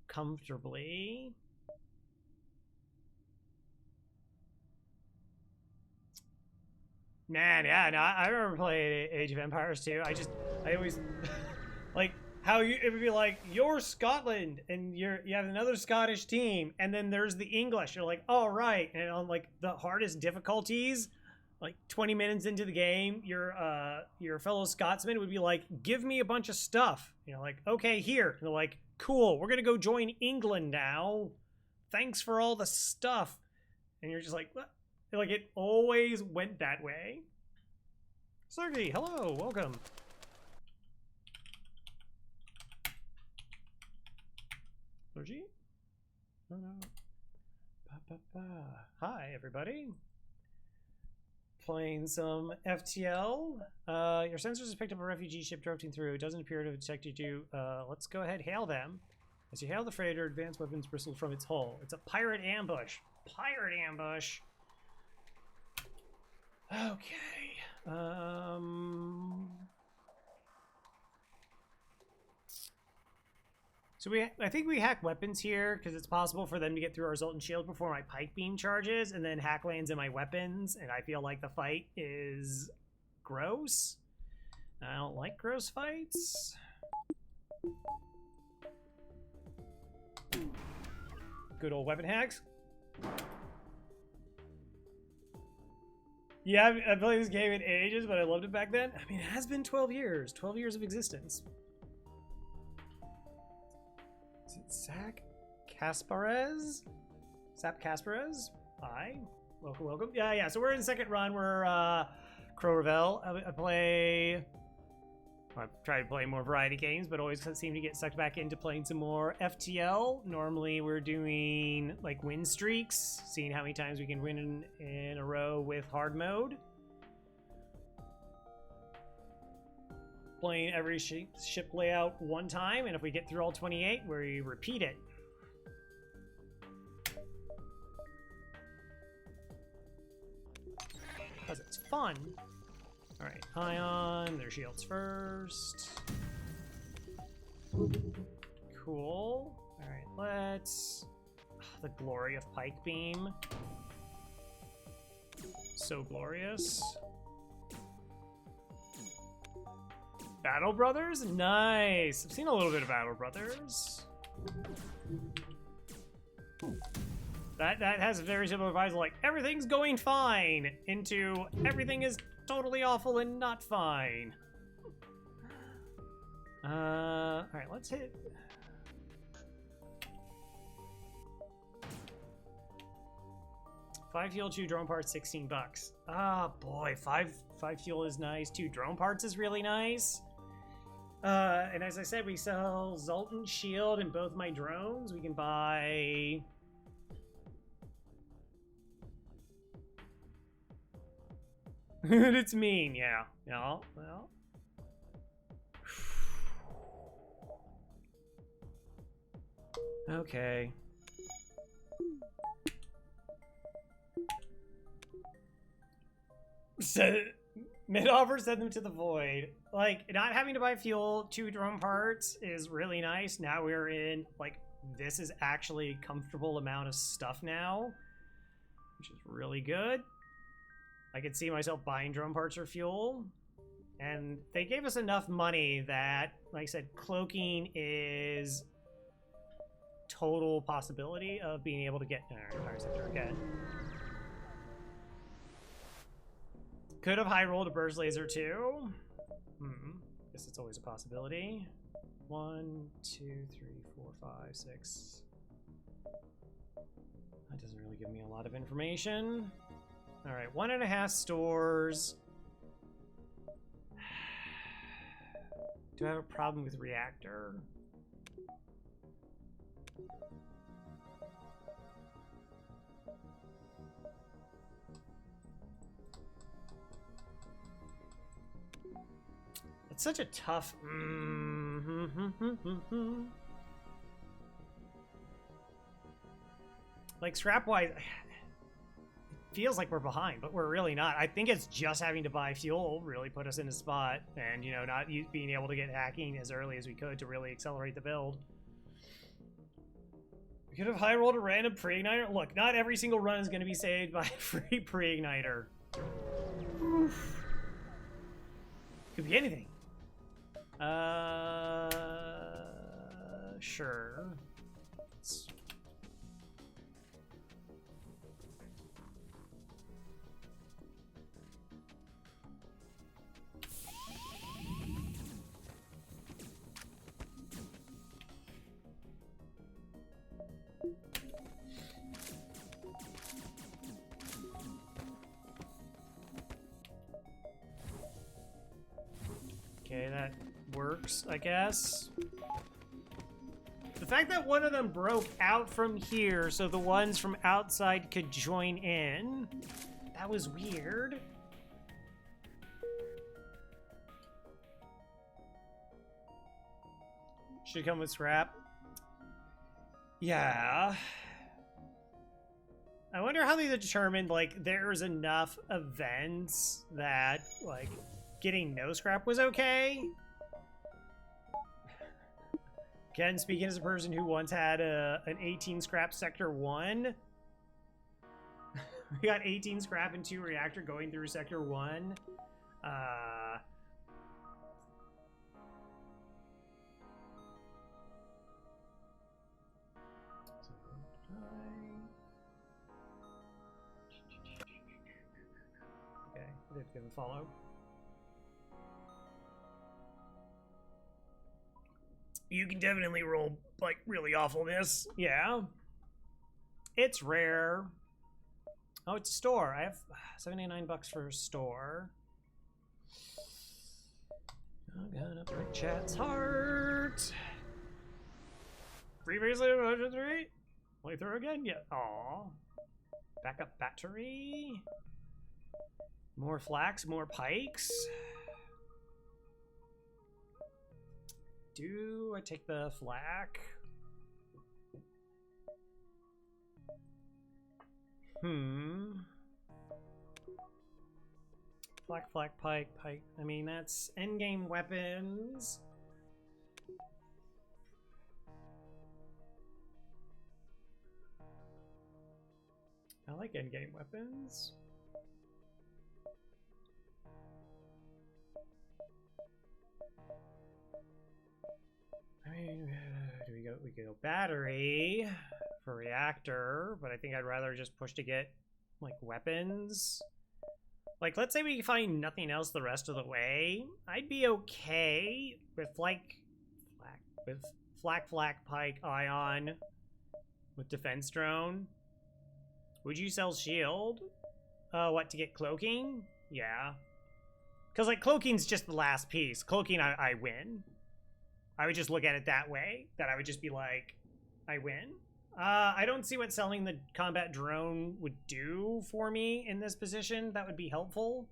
A: comfortably. Man, yeah, no, I remember playing Age of Empires too. I always like how it would be like, you're Scotland and you have another Scottish team, and then there's the English. You're like, all right, and on like the hardest difficulties, like 20 minutes into the game, your fellow Scotsman would be like, give me a bunch of stuff. You know, like, okay, here. And they're like, cool, we're gonna go join England now. Thanks for all the stuff. And you're just like, what? Like, it always went that way. Sergey, hello, welcome. Sergey? Oh, no. Hi, everybody. Playing some FTL. Your sensors has picked up a refugee ship drifting through. It doesn't appear to have detected you. Let's go ahead, hail them. As you hail the freighter, advanced weapons bristle from its hull. It's a pirate ambush. Pirate ambush. Okay. So I think we hack weapons here because it's possible for them to get through our Zoltan shield before my pike beam charges, and then hack lands in my weapons, and I feel like the fight is gross. I don't like gross fights. Good old weapon hacks. Yeah, I've played this game in ages, but I loved it back then. I mean, it has been 12 years. 12 years of existence. Is it Zach Kasparez? Zap Kasparez? Hi. Welcome, welcome. Yeah. So we're in the second run. We're Crow Revel. I try to play more variety games, but always seem to get sucked back into playing some more FTL. Normally we're doing like win streaks, seeing how many times we can win in a row with hard mode. Playing every ship layout one time, and if we get through all 28, we repeat it. Because it's fun. Alright, Ion, their shields first. Cool. Alright, let's... the glory of Pike Beam. So glorious. Battle Brothers? Nice! I've seen a little bit of Battle Brothers. That has a very similar vibes, like, everything's going fine, into everything is totally awful and not fine. Alright, let's hit... 5 fuel, 2 drone parts, 16 bucks. Ah, boy, five fuel is nice. 2 drone parts is really nice. And as I said, we sell Zoltan shield and both my drones. We can buy... It's mean, yeah. Yeah, well... Okay. So, mid-offer, send them to the void. Like, not having to buy fuel, 2 drone parts is really nice. Now we're in, like, this is actually a comfortable amount of stuff now, which is really good. I could see myself buying drone parts or fuel. And they gave us enough money that, like I said, cloaking is total possibility of being able to get in our fire sector again. Could have high rolled a burst laser too. Guess it's always a possibility. 1, 2, 3, 4, 5, 6. That doesn't really give me a lot of information. All right, 1.5 stores. Do I have a problem with reactor? It's such a tough... Like, scrap-wise, it feels like we're behind, but we're really not. I think it's just having to buy fuel really put us in a spot, and, you know, not being able to get hacking as early as we could to really accelerate the build. We could have high-rolled a random pre-igniter. Look, not every single run is going to be saved by a free pre-igniter. Could be anything. Sure. Okay, that works, I guess. The fact that one of them broke out from here so the ones from outside could join in, that was weird. Should come with scrap. Yeah. I wonder how they determined, like, there's enough events that, like, getting no scrap was okay. Again, speaking as a person who once had an 18 scrap sector 1. We got 18 scrap and 2 reactor going through sector 1. Okay, I did give a follow. You can definitely roll, like, really awfulness. Yeah. It's rare. Oh, it's a store. I have 79 bucks for a store. I'm gonna break chat's heart. Previously 103? Play through again? Yeah. Aw. Backup battery. More flax, more pikes. Do I take the flak? Flak, pike. I mean, that's endgame weapons. I like endgame weapons. I mean, we could go battery for reactor, but I think I'd rather just push to get, like, weapons. Like, let's say we find nothing else the rest of the way. I'd be okay with, like, flak, pike, ion, with defense drone. Would you sell shield? What, to get cloaking? Yeah. Because, like, cloaking's just the last piece. Cloaking, I win. I would just look at it that way. That I would just be like, I win. I don't see what selling the combat drone would do for me in this position. That would be helpful.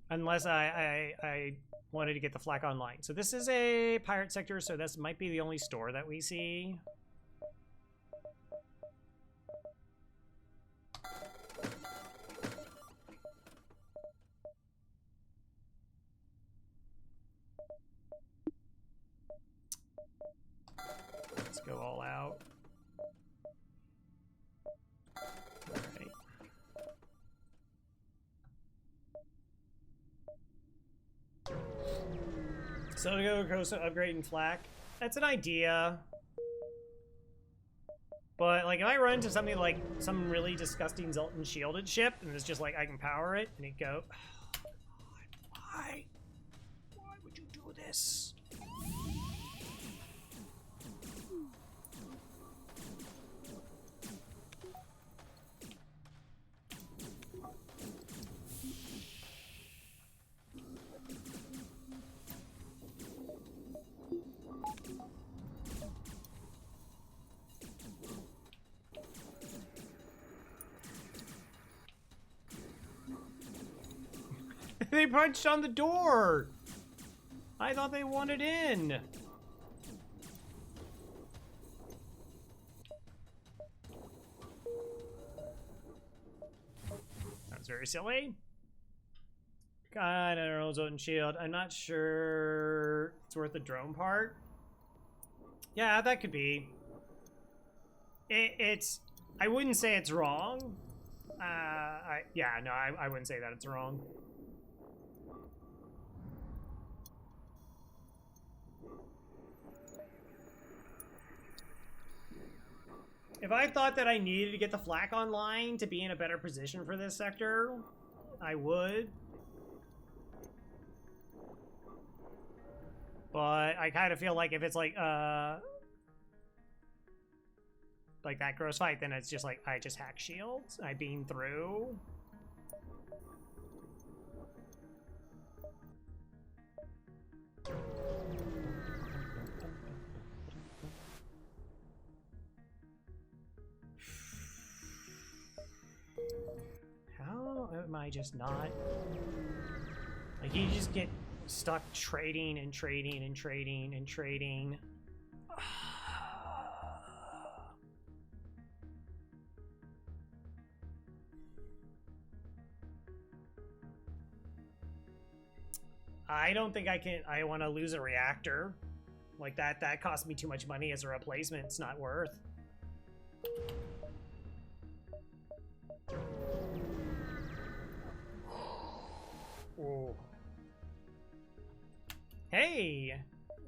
A: Unless I wanted to get the flak online. So this is a pirate sector, so this might be the only store that we see. Let's go all out. All right. So to go upgrading flak, that's an idea. But like if I run into something like some really disgusting Zoltan shielded ship and it's just like I can power it and it go, oh, God, why? Why would you do this? They punched on the door. I thought they wanted in. That's very silly. God, I don't know, Zoltan shield. I'm not sure it's worth the drone part. Yeah, that could be. It's. I wouldn't say it's wrong. I wouldn't say that it's wrong. If I thought that I needed to get the flak online to be in a better position for this sector, I would. But I kind of feel like if it's like that gross fight, then it's just like I just hack shields, I beam through. How am I just not? Like, you just get stuck trading and trading and trading and trading. I don't think I can. I want to lose a reactor. Like, that cost me too much money as a replacement. It's not worth. Whoa. Hey,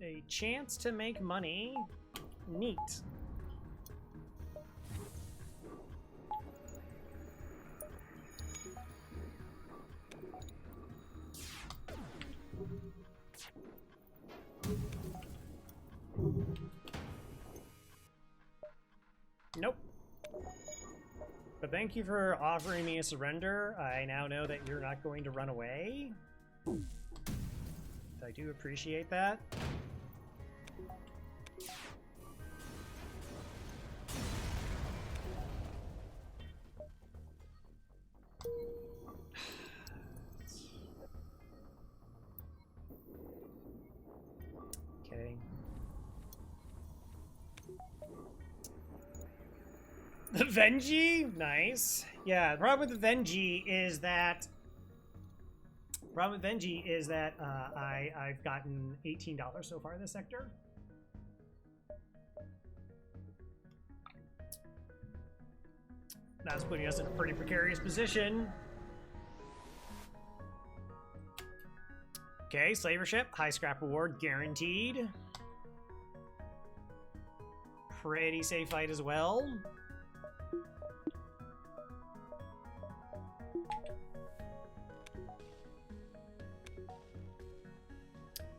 A: a chance to make money. Neat. Nope. But thank you for offering me a surrender. I now know that you're not going to run away. I do appreciate that. Okay. The Venji? Nice. Yeah, the problem with the Venji is that I've gotten $18 so far in this sector. That's putting us in a pretty precarious position. Okay, slaver ship, high scrap reward guaranteed. Pretty safe fight as well.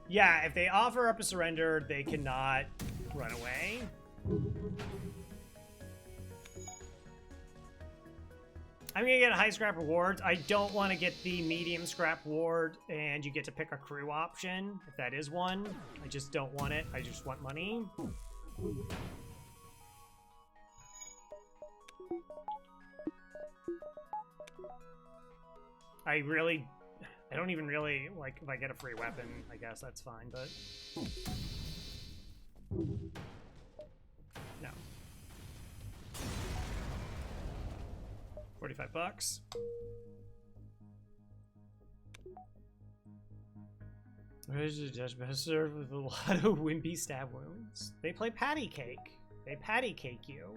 A: Yeah, if they offer up a surrender, they cannot run away. I'm gonna get high scrap rewards. I don't want to get the medium scrap reward, and you get to pick a crew option, if that is one. I just don't want it. I just want money. I don't even really, like, if I get a free weapon, I guess that's fine, but... No. 45 bucks. Judge best served with a lot of wimpy stab wounds. They play patty cake. They patty cake you.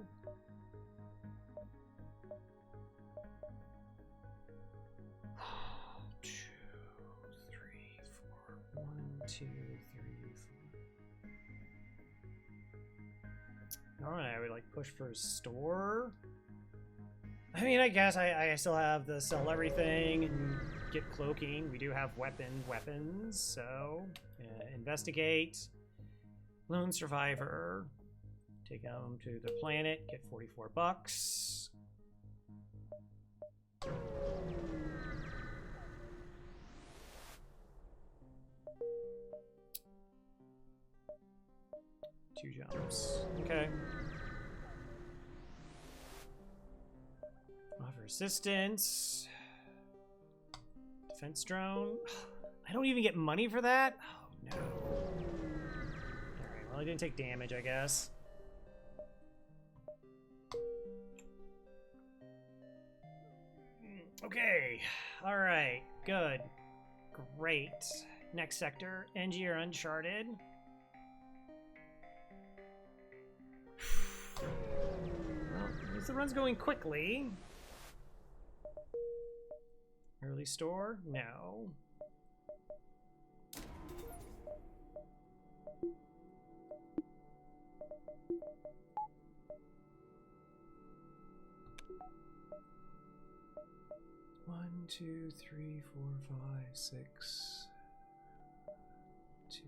A: Normally I would like push for a store. I mean, I guess I still have the sell everything and get cloaking. We do have weapons, so investigate. Lone survivor. Take them to the planet, get 44 bucks. Two jumps. Okay. Offer assistance. Defense drone. I don't even get money for that? Oh, no. Alright, well, I didn't take damage, I guess. Okay. Alright. Good. Great. Next sector. NG or Uncharted. Well, at least the run's going quickly. Early store? No. One, two, three, 4, 5, 6. 2.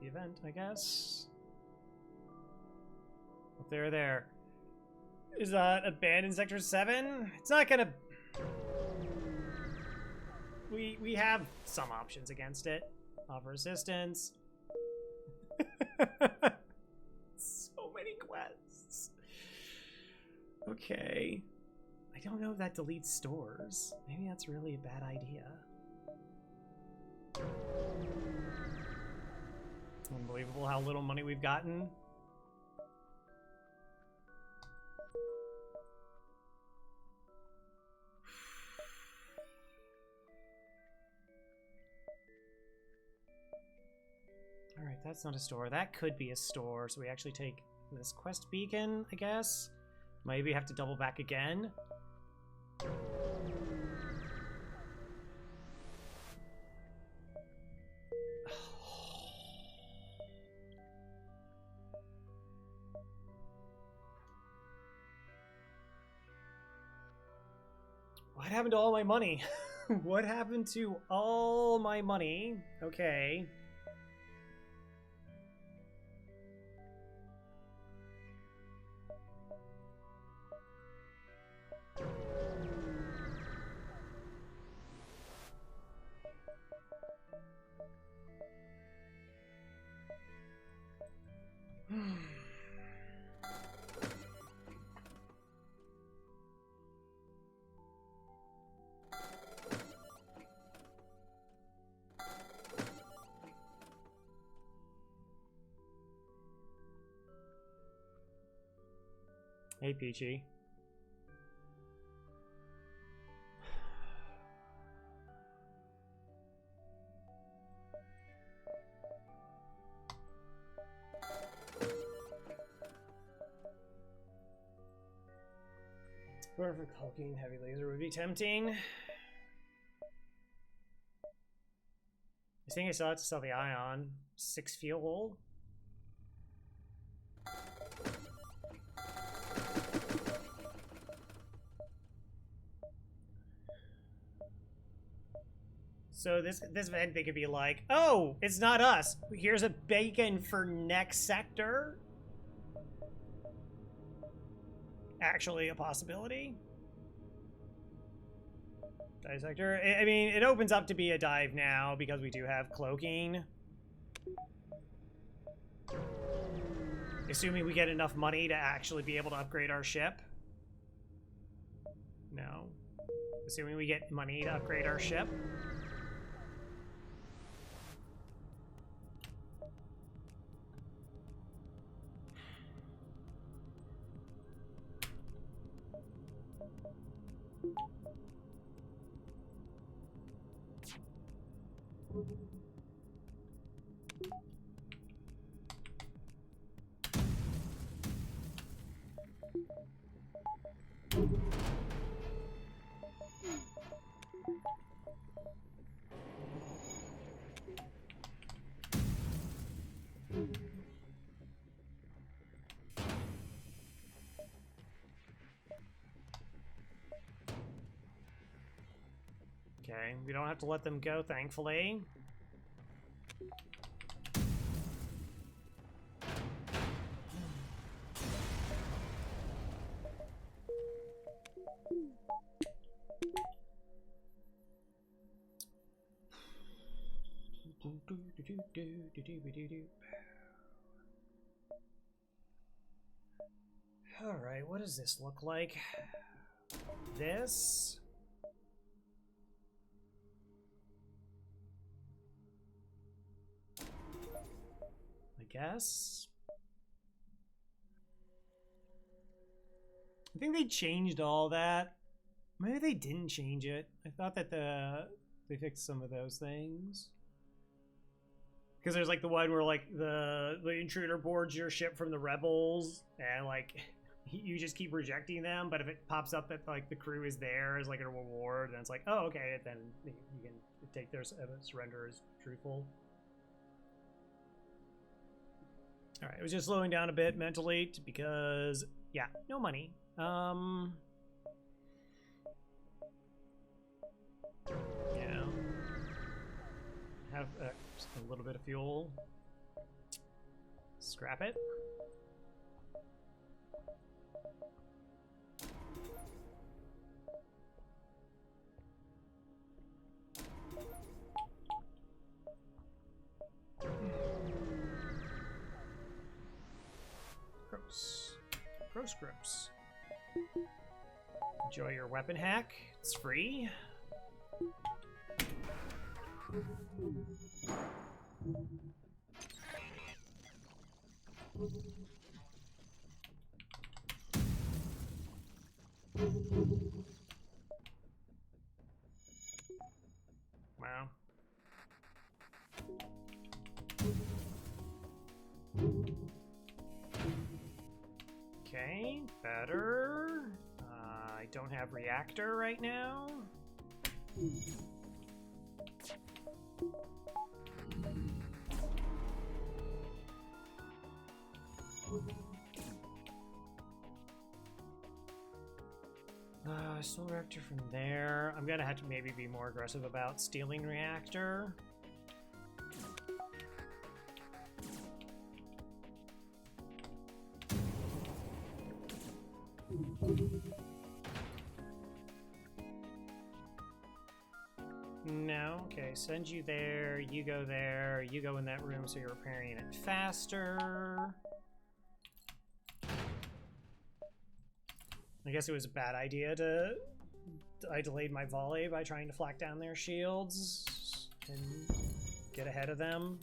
A: The event, I guess. Up there. Is that abandoned sector 7? It's not gonna. We have some options against it. Offer assistance. So many quests. Okay. I don't know if that deletes stores. Maybe that's really a bad idea. Unbelievable how little money we've gotten. Alright, that's not a store. That could be a store, so we actually take this quest beacon, I guess. Maybe have to double back again. What happened to all my money? What happened to all my money? Okay. Hey, Peachy. Whoever for cloaking heavy laser would be tempting. I think I still have to sell the ion. 6 fuel. So this event, they could be like, oh, it's not us. Here's a beacon for next sector. Actually a possibility. Dive sector. I mean, it opens up to be a dive now because we do have cloaking. Assuming we get enough money to actually be able to upgrade our ship. No. Assuming we get money to upgrade our ship. Okay, we don't have to let them go, thankfully. Alright, what does this look like? This? I guess? I think they changed all that. Maybe they didn't change it. I thought that they fixed some of those things. Because there's like the one where like the intruder boards your ship from the rebels and like you just keep rejecting them, but if it pops up that like the crew is there as like a reward, then it's like, oh, okay, then you can take their surrender as truthful. All right, it was just slowing down a bit mentally because yeah, no money. Yeah, have just a little bit of fuel. Scrap it. Gross. Enjoy your weapon hack. It's free. Wow. Okay, better. I don't have reactor right now. Still reactor from there. I'm gonna have to maybe be more aggressive about stealing reactor. No, okay, send you there, you go there, you go in that room so you're repairing it faster. I guess it was a bad idea I delayed my volley by trying to flak down their shields and get ahead of them.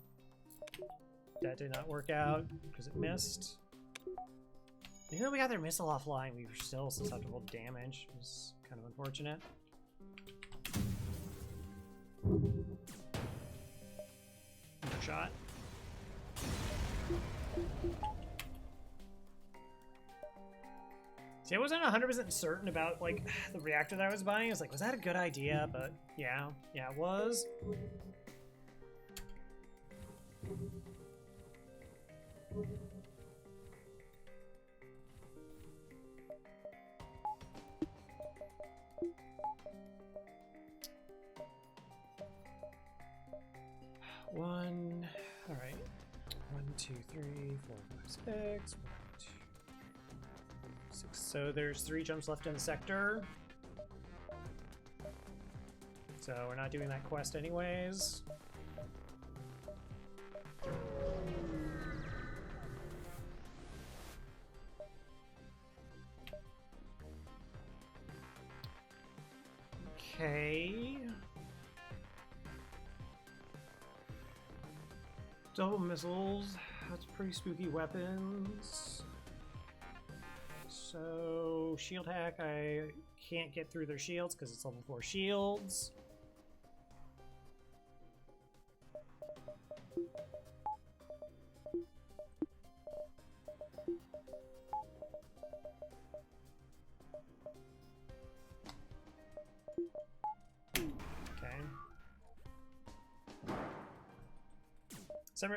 A: That did not work out because it missed. Even though we got their missile offline, we were still susceptible to damage. It was kind of unfortunate. Another shot. See, I wasn't 100% certain about, like, the reactor that I was buying. I was like, was that a good idea? But, yeah, it was. One. All right. 1, 2, 3, 4, 5, 6. 1, 2, 6. So there's 3 jumps left in the sector. So we're not doing that quest anyways. Okay. Double missiles. That's pretty spooky weapons. So shield hack, I can't get through their shields because it's level 4 shields.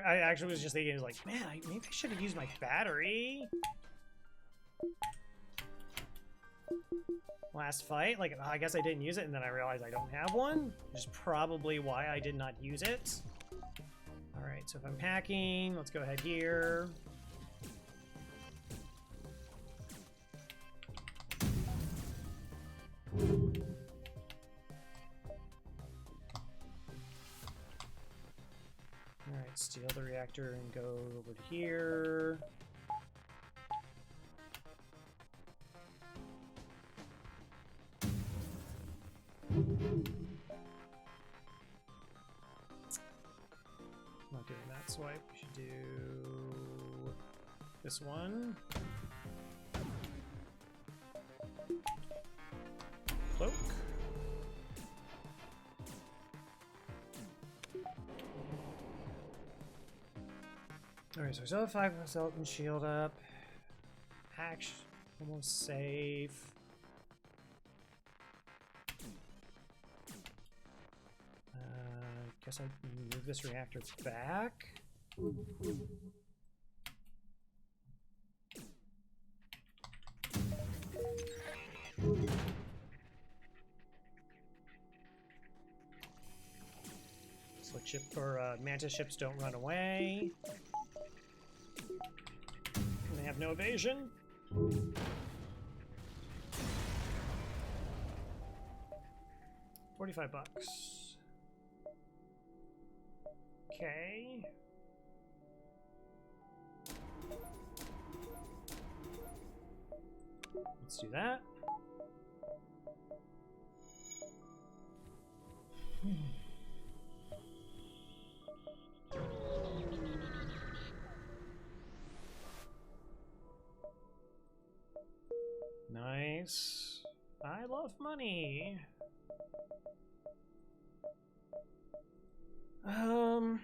A: I actually was just thinking, like, man, maybe I should have used my battery. Last fight, like, I guess I didn't use it, and then I realized I don't have one, which is probably why I did not use it. All right, so if I'm hacking, let's go ahead here. Alright, steal the reactor and go over to here. Not doing that swipe. We should do this one. Cloak. Alright, so we still have 5 Zoltan shield up. Action, almost safe. Guess I move this reactor back. So ship or mantis ships don't run away. And they have no evasion. $45. Okay. Let's do that. Nice. I love money.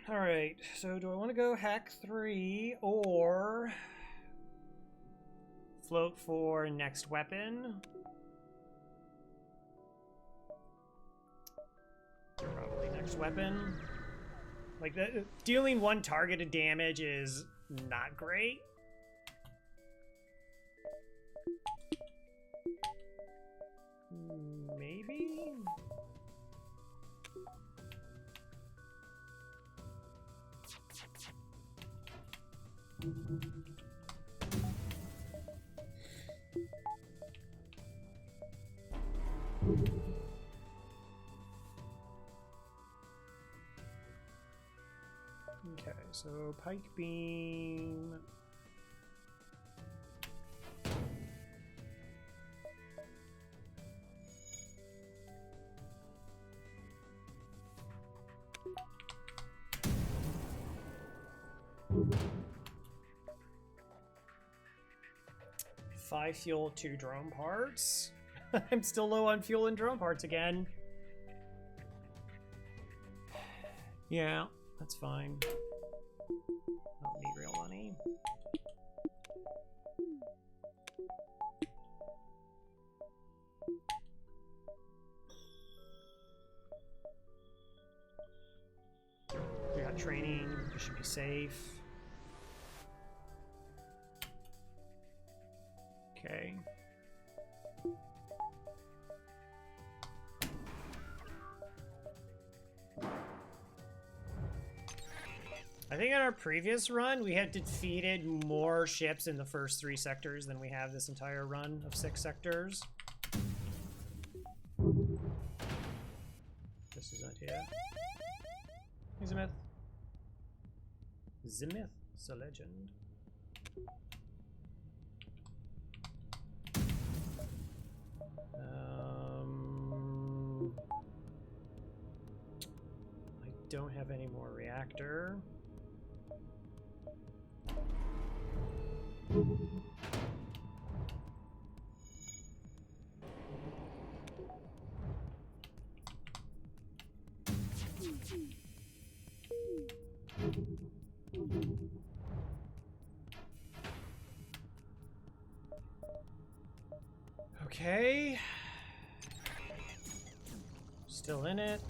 A: Alright, so do I want to go hack 3 or float for next weapon? Probably next weapon. Like, dealing 1 targeted damage is not great. Maybe? Okay, so pike beam. Five fuel, 2 drone parts. I'm still low on fuel and drone parts again. Yeah, that's fine. Don't need real money. We got training. We should be safe. Okay. think in our previous run, we had defeated more ships in the first 3 sectors than we have this entire run of 6 sectors. This is not here. He's a myth. The myth, it's a legend. I don't have any more reactor. Okay. Still in it.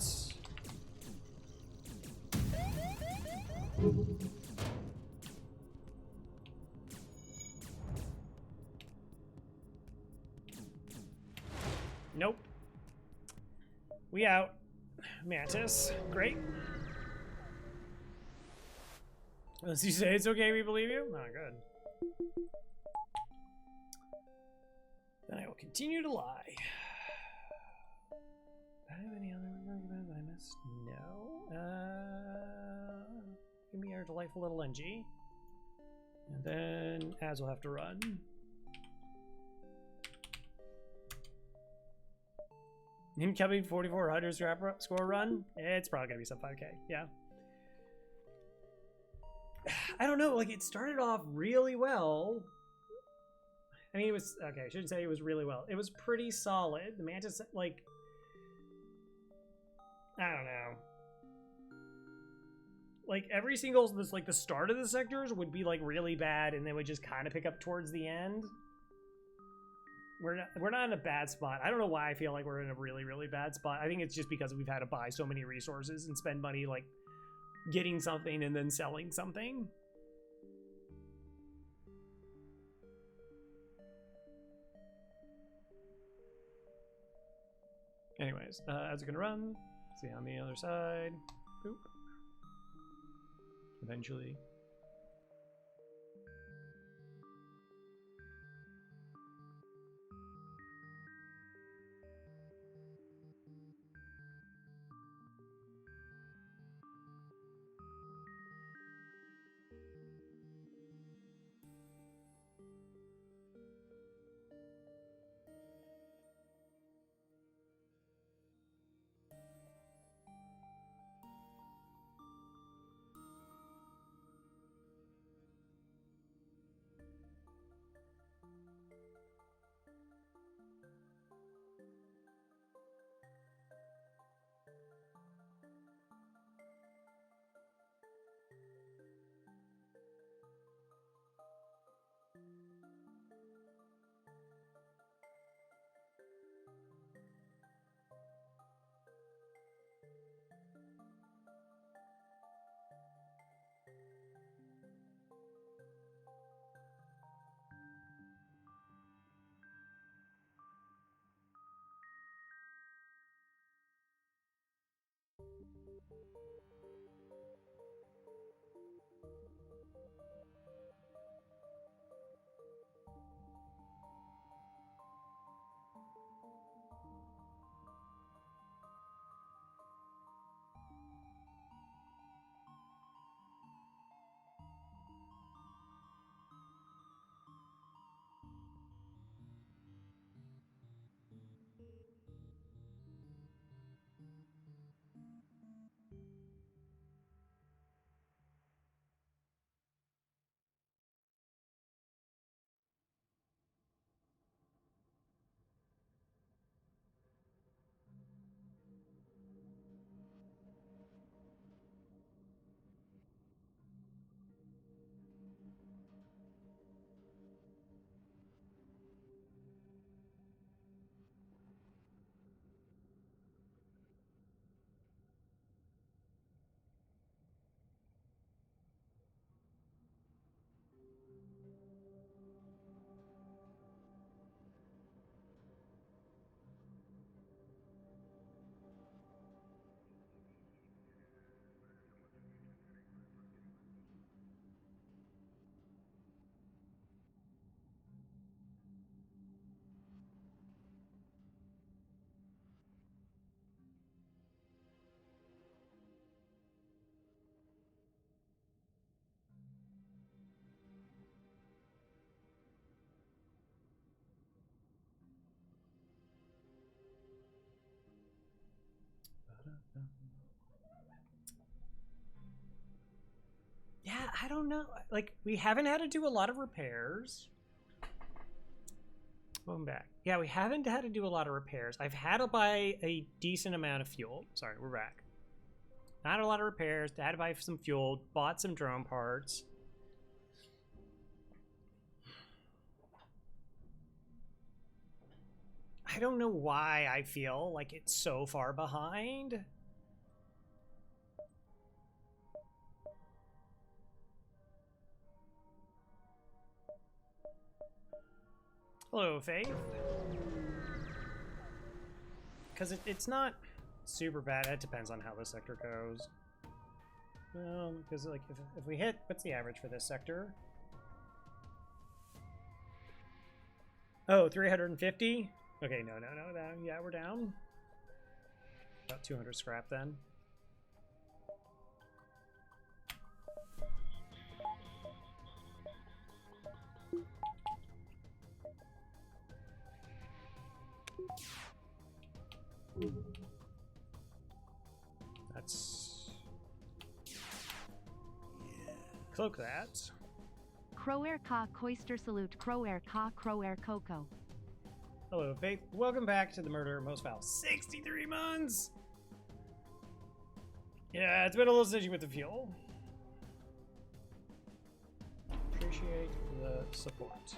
A: Nope. We out. Mantis. Great. Unless you say it's okay, we believe you? Oh, good. Then I will continue to lie. Do I have any other argument that I missed? No. Give me our delightful little NG. And then Az will have to run. Incoming 4,400 score run? It's probably gonna be sub 5K, yeah. I don't know, like it started off really well. I mean, it was, okay, I shouldn't say it was really well. It was pretty solid. The Mantis, like, I don't know. Like every single, this like the start of the sectors would be like really bad and then would just kind of pick up towards the end. We're not in a bad spot. I don't know why I feel like we're in a really, really bad spot. I think it's just because we've had to buy so many resources and spend money like getting something and then selling something. Anyways, as it's gonna run, see on the other side. Boop. Eventually. Yeah, I don't know. Like, we haven't had to do a lot of repairs. Welcome back. Yeah, we haven't had to do a lot of repairs. I've had to buy a decent amount of fuel. Sorry, we're back. Not a lot of repairs. Had to buy some fuel. Bought some drone parts. I don't know why I feel like it's so far behind. Hello, Faith. Because it's not super bad. It depends on how the sector goes. Because like if we hit, what's the average for this sector? Oh, 350? Okay, no. Yeah, we're down. About 200 scrap then. That's... Cloak that.
B: Crower Ka Coister Salute Crower Ka Crower Coco.
A: Hello, Faith. Welcome back to the Murder Most Foul. 63 months! Yeah, it's been a little stingy with the fuel. Appreciate the support.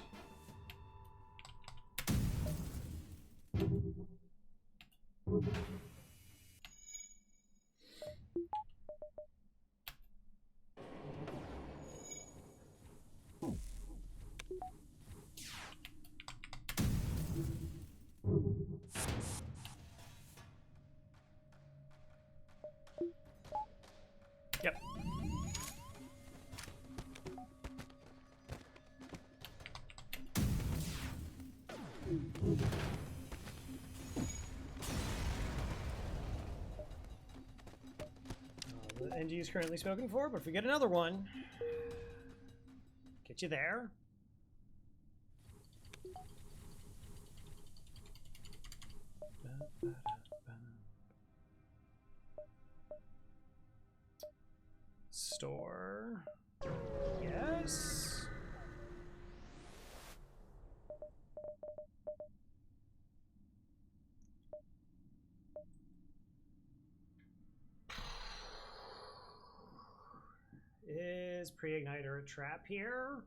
A: Yep. The NG is currently spoken for, but if we get another one, get you there. Store. Yes. Is pre-igniter a trap here?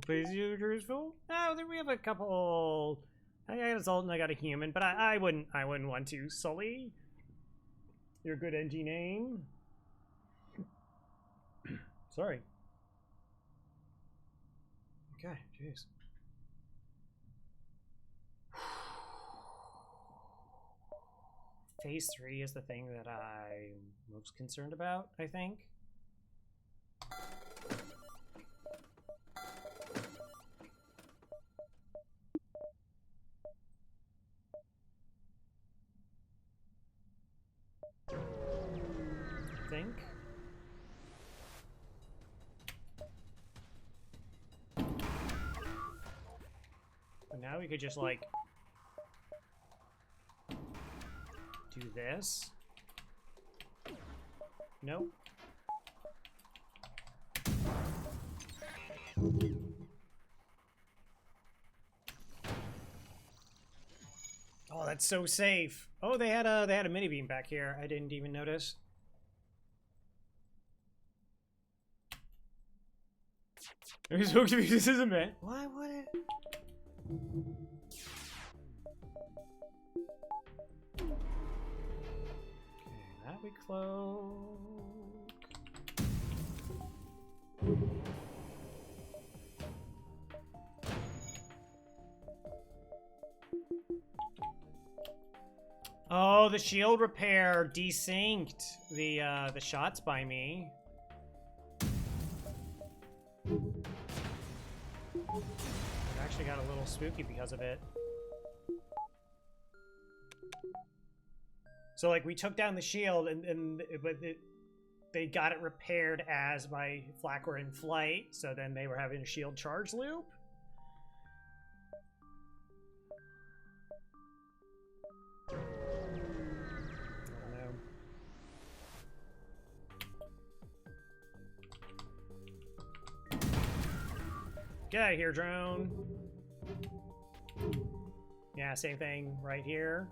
A: Please use your full. Oh, there we have a couple. I got a Zoltan, I got a human, but I wouldn't want to sully your good NG name. Sorry. Okay, jeez. Phase 3 is the thing that I'm most concerned about, I think. But now we could just like do this. Nope. Oh, that's so safe. Oh, they had a mini beam back here. I didn't even notice. It was supposed to be this isn't it. Why would it? Okay, that we close. Oh, the shield repair desynced the shots by me. It actually got a little spooky because of it. So like we took down the shield but they got it repaired as my flak were in flight, so then they were having a shield charge loop. Get out of here, drone. Yeah, same thing right here.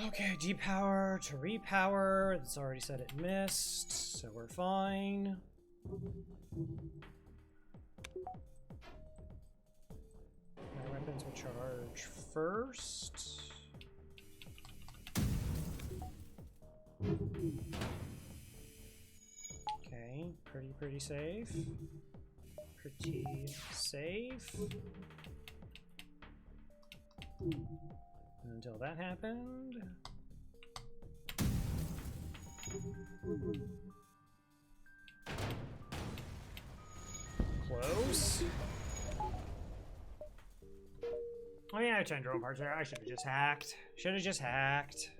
A: Okay, depower to repower. It's already said it missed, so we're fine. My weapons will charge first. Okay, pretty safe. Pretty safe. Until that happened. Close. Oh yeah, I tried drone parts there. I should have just hacked. Should have just hacked.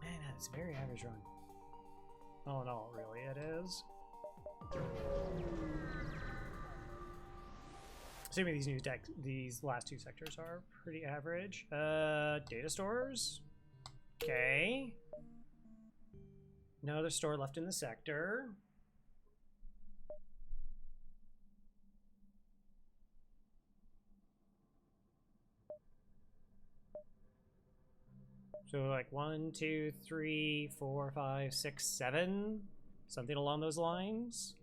A: Man, that's a very average run. All in all, really, it is. Assuming these last two sectors are pretty average. Data stores. Okay. No other store left in the sector. So like 1, 2, 3, 4, 5, 6, 7, something along those lines.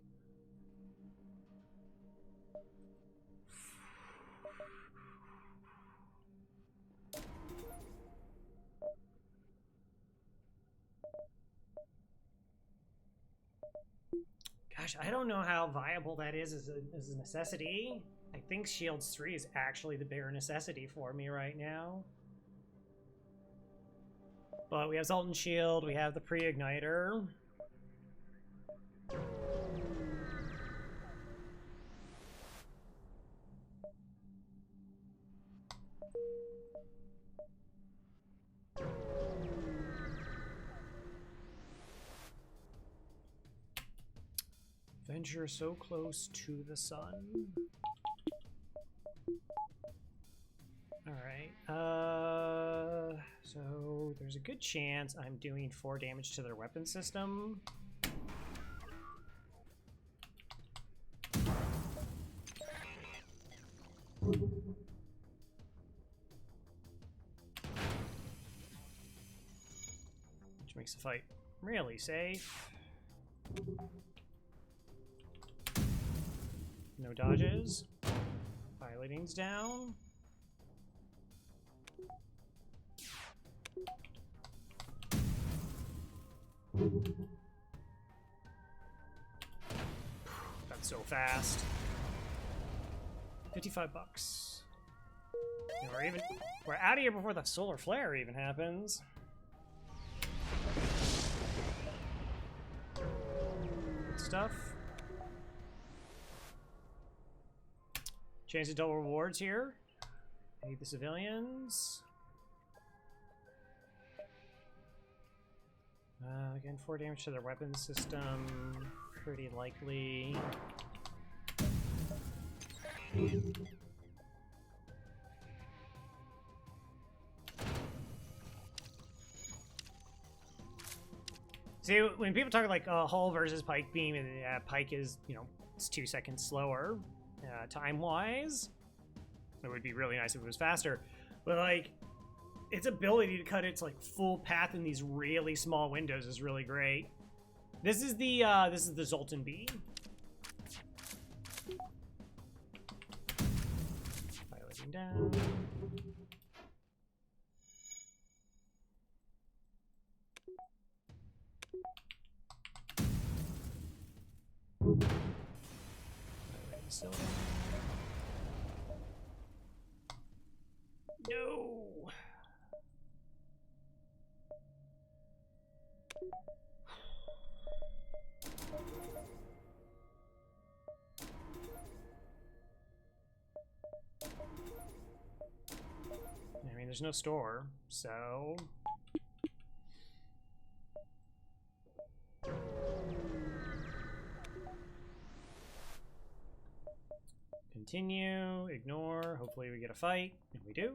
A: Gosh, I don't know how viable that is as a necessity. I think Shields 3 is actually the bigger necessity for me right now. But we have Zoltan Shield, we have the pre-igniter. Venture so close to the sun. Alright, so there's a good chance I'm doing 4 damage to their weapon system. Which makes the fight really safe. No dodges. Piloting's down. That's so fast. 55 bucks. And we're out of here before the solar flare even happens. Good stuff. Change the double rewards here. I need the civilians. Again, 4 damage to their weapon system. Pretty likely. See, when people talk like hull versus pike beam, and pike is, you know, it's 2 seconds slower time-wise. It would be really nice if it was faster, but like its ability to cut its like full path in these really small windows is really great. This is the Zoltan B. Piloting down. Zoltan. No. I mean, there's no store, so... Continue, ignore, hopefully we get a fight, and we do.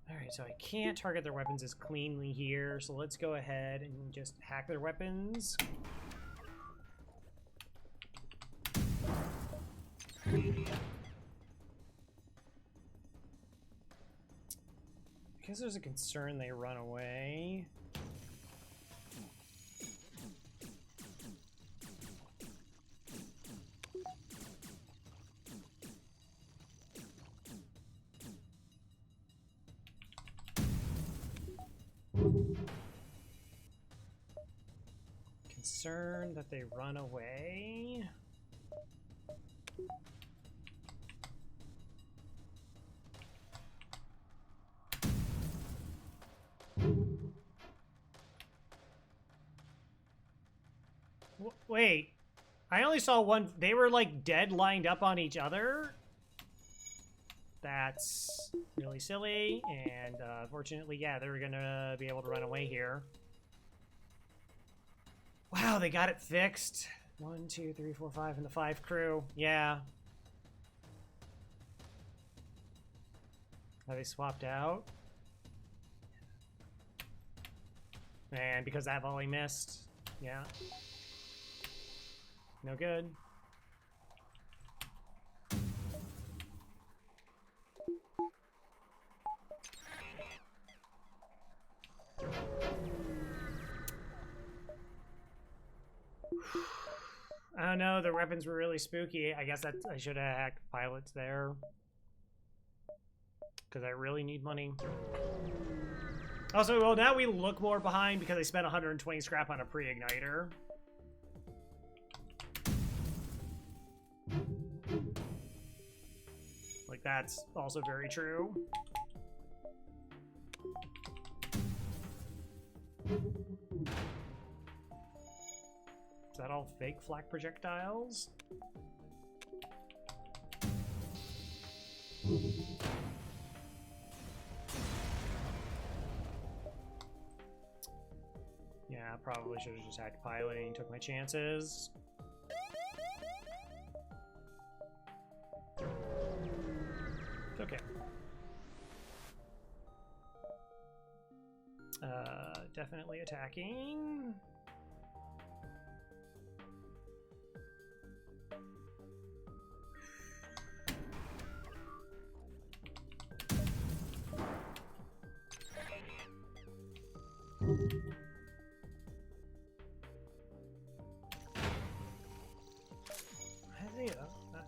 A: Alright, so I can't target their weapons as cleanly here, so let's go ahead and just hack their weapons. Because there's a concern they run away. Concerned that they run away. Wait, I only saw one. They were like dead lined up on each other. That's really silly, and fortunately, yeah, they're gonna be able to run away here. Wow, they got it fixed. 1, 2, 3, 4, 5, and the 5 crew. Yeah. Are they swapped out? And because that volley missed, yeah. No good. I don't know, the weapons were really spooky. I guess that I should have hacked pilots there. Because I really need money. Also, well, now we look more behind because I spent 120 scrap on a pre-igniter. Like, that's also very true. Is that all fake flak projectiles? Yeah, probably should have just hacked piloting and took my chances. It's okay. Definitely attacking.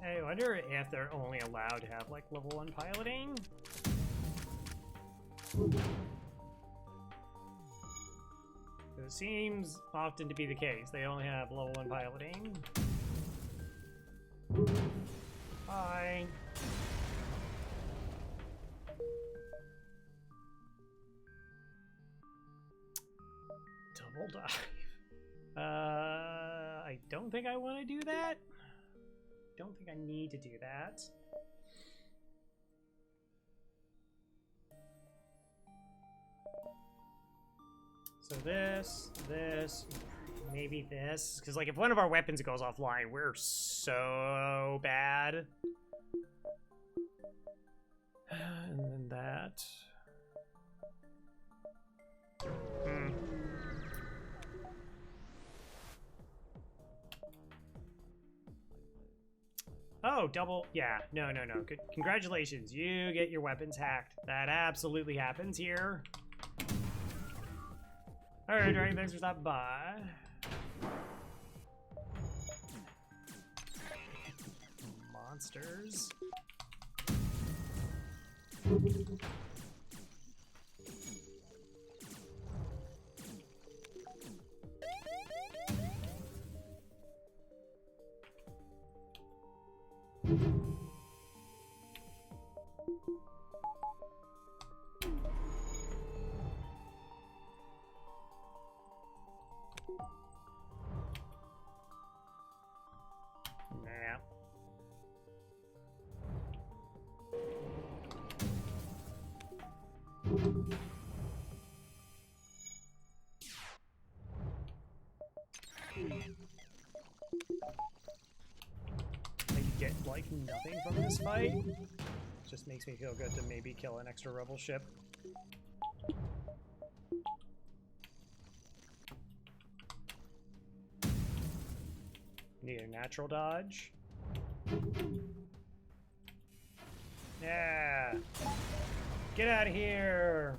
A: I wonder if they're only allowed to have like level 1 piloting. It seems often to be the case. They only have level 1 piloting. Bye. Double dive. I don't think I want to do that. Don't think I need to do that. So this, maybe this. Because, like, if one of our weapons goes offline, we're so bad. And then that. Oh, double. Yeah, no. Good. Congratulations. You get your weapons hacked. That absolutely happens here. Alright, Dragon, thanks for stopping by. Monsters. Nah. I get like nothing from this fight. Just makes me feel good to maybe kill an extra rebel ship. Need a natural dodge. Yeah. Get out of here.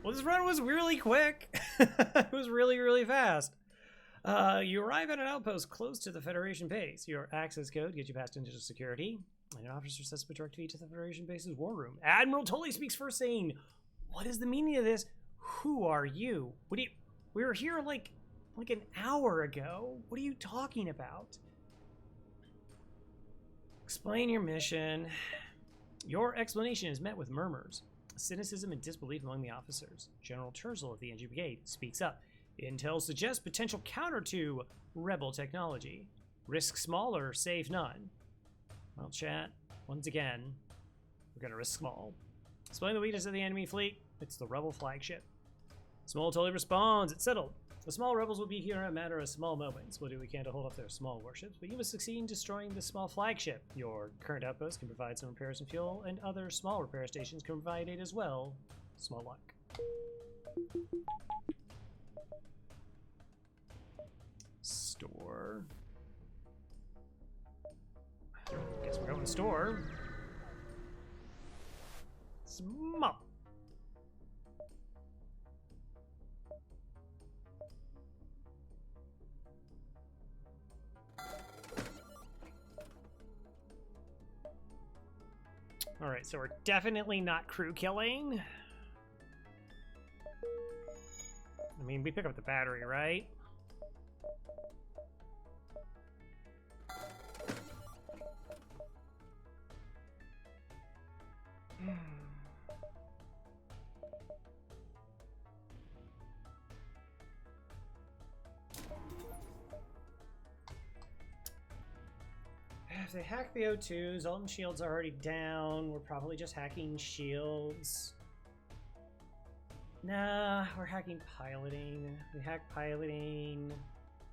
A: Well, this run was really quick. It was really, really fast. You arrive at an outpost close to the Federation base. Your access code gets you past into security. And an officer sets a direct feed to the Federation base's war room. Admiral Tully speaks first, saying, "What is the meaning of this? Who are you? What do you? We were here like an hour ago. What are you talking about? Explain your mission." Your explanation is met with murmurs, cynicism, and disbelief among the officers. General Terzel of the NG Brigade speaks up. Intel suggests potential counter to rebel technology. Risk small or save none. Well, chat, once again, we're going to risk small. Explain the weakness of the enemy fleet. It's the rebel flagship. Small totally responds. It's settled. The small rebels will be here in a matter of small moments. We'll do what we can to hold off their small warships, but you must succeed in destroying the small flagship. Your current outpost can provide some repairs and fuel, and other small repair stations can provide aid as well. Small luck. Store. Guess we're going store. Small. All right, so we're definitely not crew killing. I mean, we pick up the battery, right? If they hack the O2, Zoltan shields are already down. We're probably just hacking shields. Nah, we're hacking piloting. We hack piloting.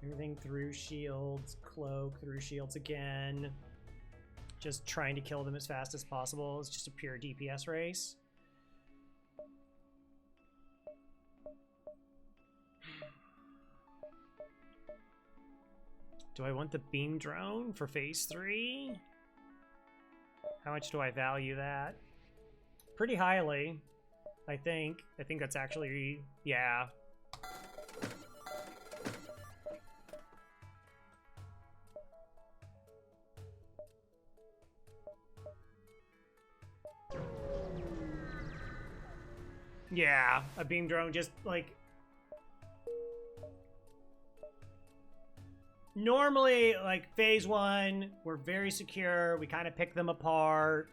A: Everything through shields. Cloak through shields again. Just trying to kill them as fast as possible. It's just a pure DPS race. Do I want the beam drone for phase 3? How much do I value that? Pretty highly, I think. I think that's actually, yeah. Yeah, a beam drone just like... Normally, like, phase 1, we're very secure. We kind of pick them apart.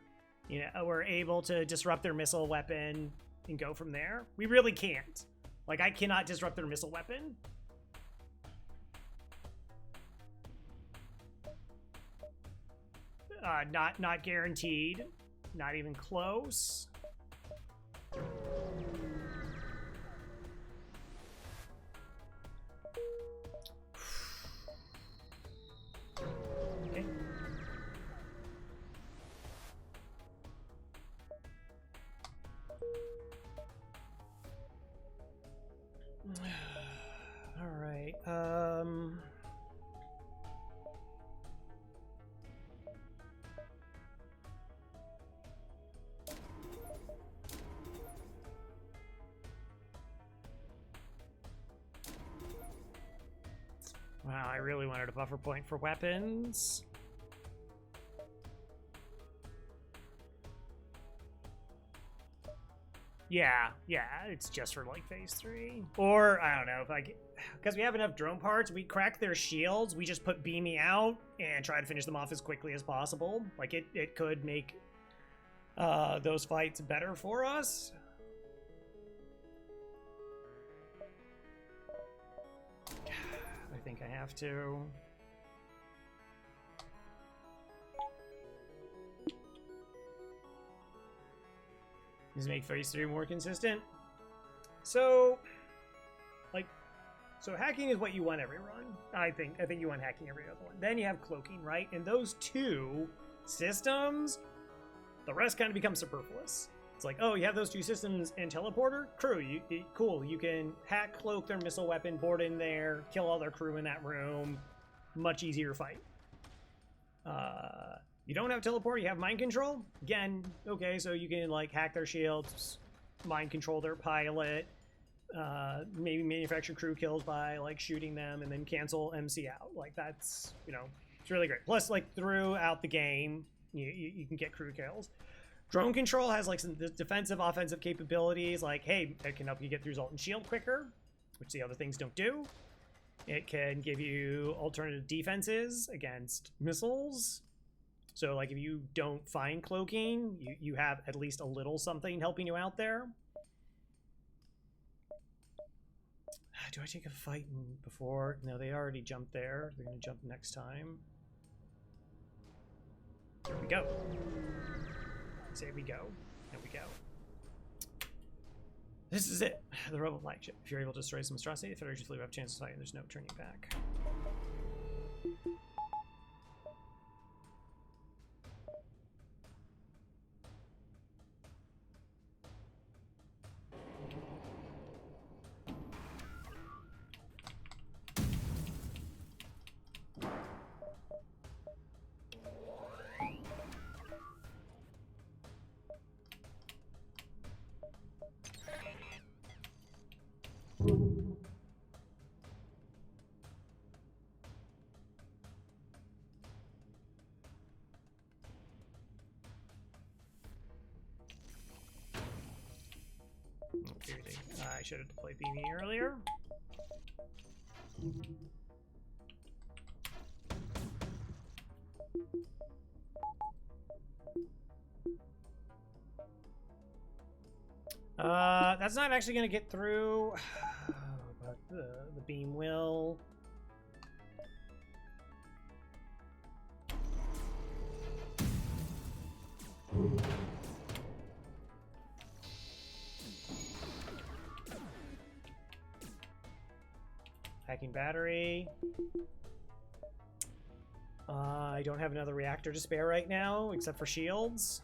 A: You know, we're able to disrupt their missile weapon and go from there. We really can't. Like, I cannot disrupt their missile weapon. Not guaranteed. Not even close. Okay. All right. Wow, I really wanted a buffer point for weapons. Yeah, it's just for like phase 3. Or I don't know if because we have enough drone parts, we crack their shields, we just put Beamy out and try to finish them off as quickly as possible. Like it could make those fights better for us. I think I have to. Just make phase 3 more consistent. So hacking is what you want every run. I think you want hacking every other one. Then you have cloaking, right? And those two systems, the rest kind of becomes superfluous. It's like, oh, you have those two systems and teleporter? Crew, cool. You can hack, cloak their missile weapon, board in there, kill all their crew in that room. Much easier fight. You don't have teleport, you have mind control. Again, okay, so you can like hack their shields, mind control their pilot, maybe manufacture crew kills by like shooting them and then cancel MC out. Like that's, it's really great. Plus, like throughout the game, you can get crew kills. Drone control has like some defensive, offensive capabilities. Like, hey, it can help you get through Zoltan shield quicker, which the other things don't do. It can give you alternative defenses against missiles. So like if you don't find cloaking, you have at least a little something helping you out there. Do I take a fight before? No, they already jumped there. They're going to jump next time. Here we go. Say we go. There we go. This is it. The Rebel flagship. If you're able to destroy some monstrosity, the Federation fleet will have a chance to fight, and there's no turning back. I should have deployed Beamy earlier. That's not actually going to get through, but the beam will. Hacking battery. I don't have another reactor to spare right now, except for shields.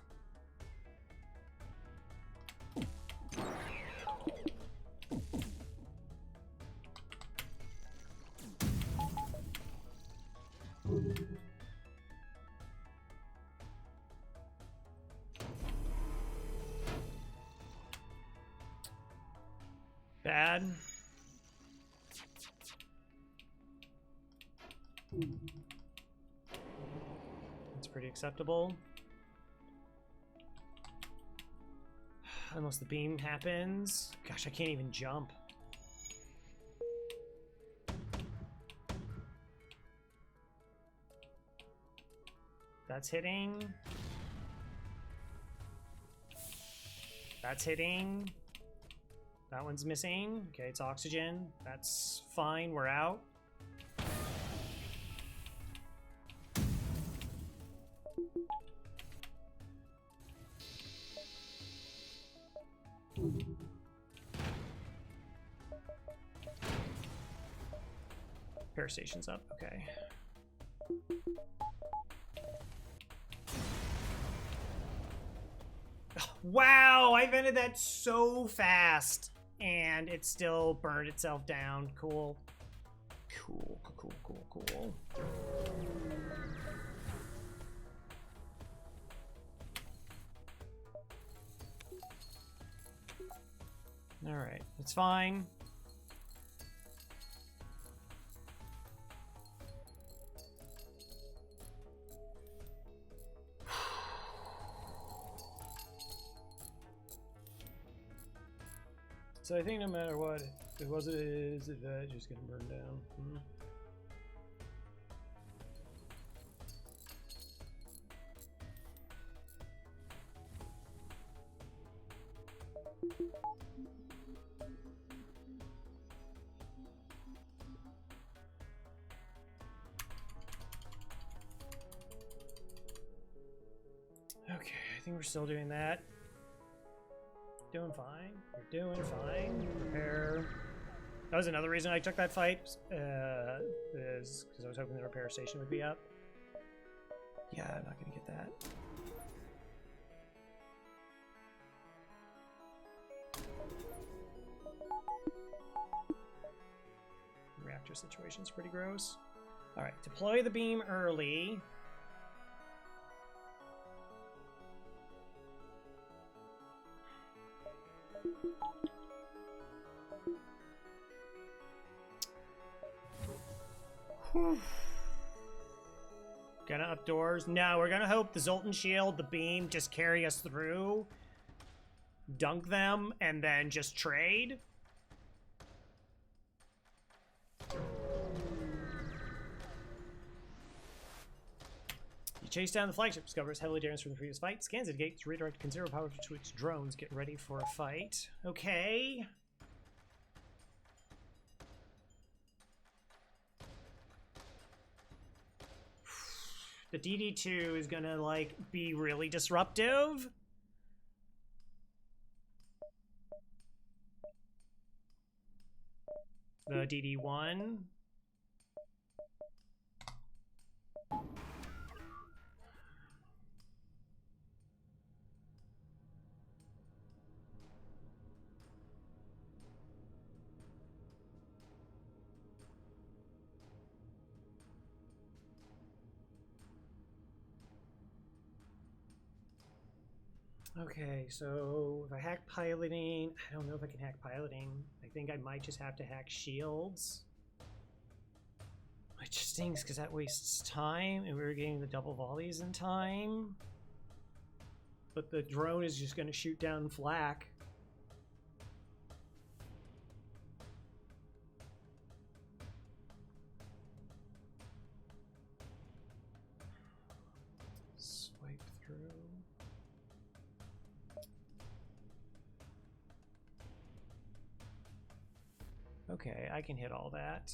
A: Bad. It's pretty acceptable. Unless the beam happens. Gosh, I can't even jump. That's hitting. That's hitting. That one's missing. Okay, it's oxygen. That's fine. We're out. Repair station's up. Okay. Wow, I vented that so fast, and it still burned itself down. Cool. Cool, cool, cool, cool. All right, it's fine. So I think no matter what, if it was, it is, if it's just gonna burn down. Okay, I think we're still doing that. Doing fine. We're doing fine. Repair. That was another reason I took that fight, is because I was hoping the repair station would be up. Yeah, I'm not gonna get that. Reactor situation's pretty gross. Alright, deploy the beam early. Whew. Gonna up doors. No, we're gonna hope the Zoltan shield, the beam, just carry us through. Dunk them, and then just trade. You chase down the flagship, discovers heavily damaged from the previous fight, scans the gate to redirect considerable power to its drones. Get ready for a fight. Okay. The DD2 is gonna, like, be really disruptive. The DD1. Okay, so if I hack piloting, I don't know if I can hack piloting. I think I might just have to hack shields. Which stinks because that wastes time and we were getting the double volleys in time. But the drone is just going to shoot down flak. Swipe through. Okay, I can hit all that.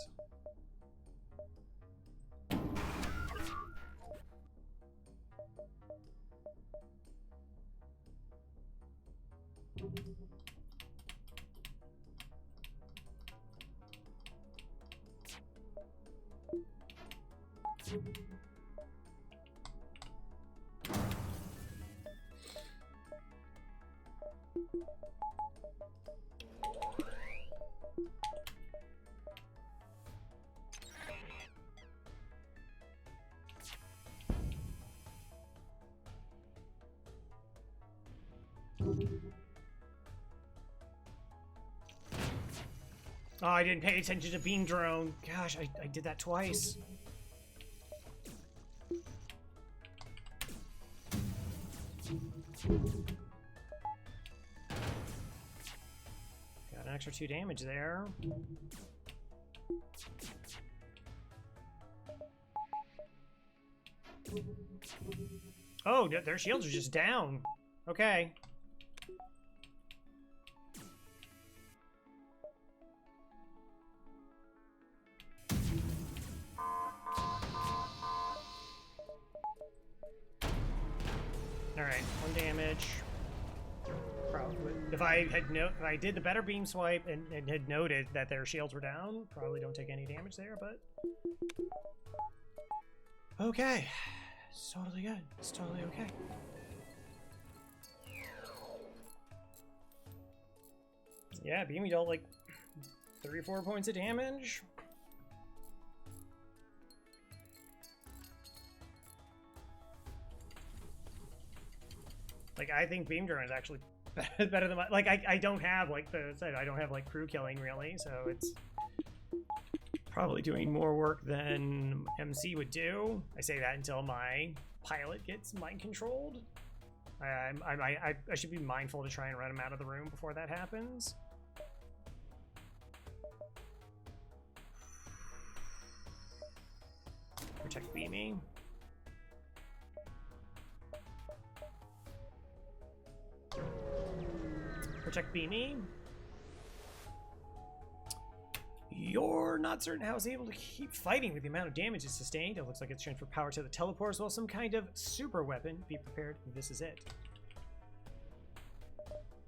A: Oh, I didn't pay attention to beam drone. Gosh, I did that twice. Got an extra 2 damage there. Oh, their shields are just down. Okay. Alright, 1 damage. Probably. If I did the better beam swipe and had noted that their shields were down, probably don't take any damage there, but okay. It's totally good. It's totally okay. Yeah, beam dealt like 34 points of damage. Like, I think beam drone is actually better than my, like, I don't have, like the said, I don't have like crew killing really, so it's probably doing more work than MC would do. I say that until my pilot gets mind controlled. I should be mindful to try and run him out of the room before that happens. protect Beamy. Protect Beamy. You're not certain how it's able to keep fighting with the amount of damage it's sustained. It looks like it's transferred power to the teleport as well. Some kind of super weapon. Be prepared. This is it.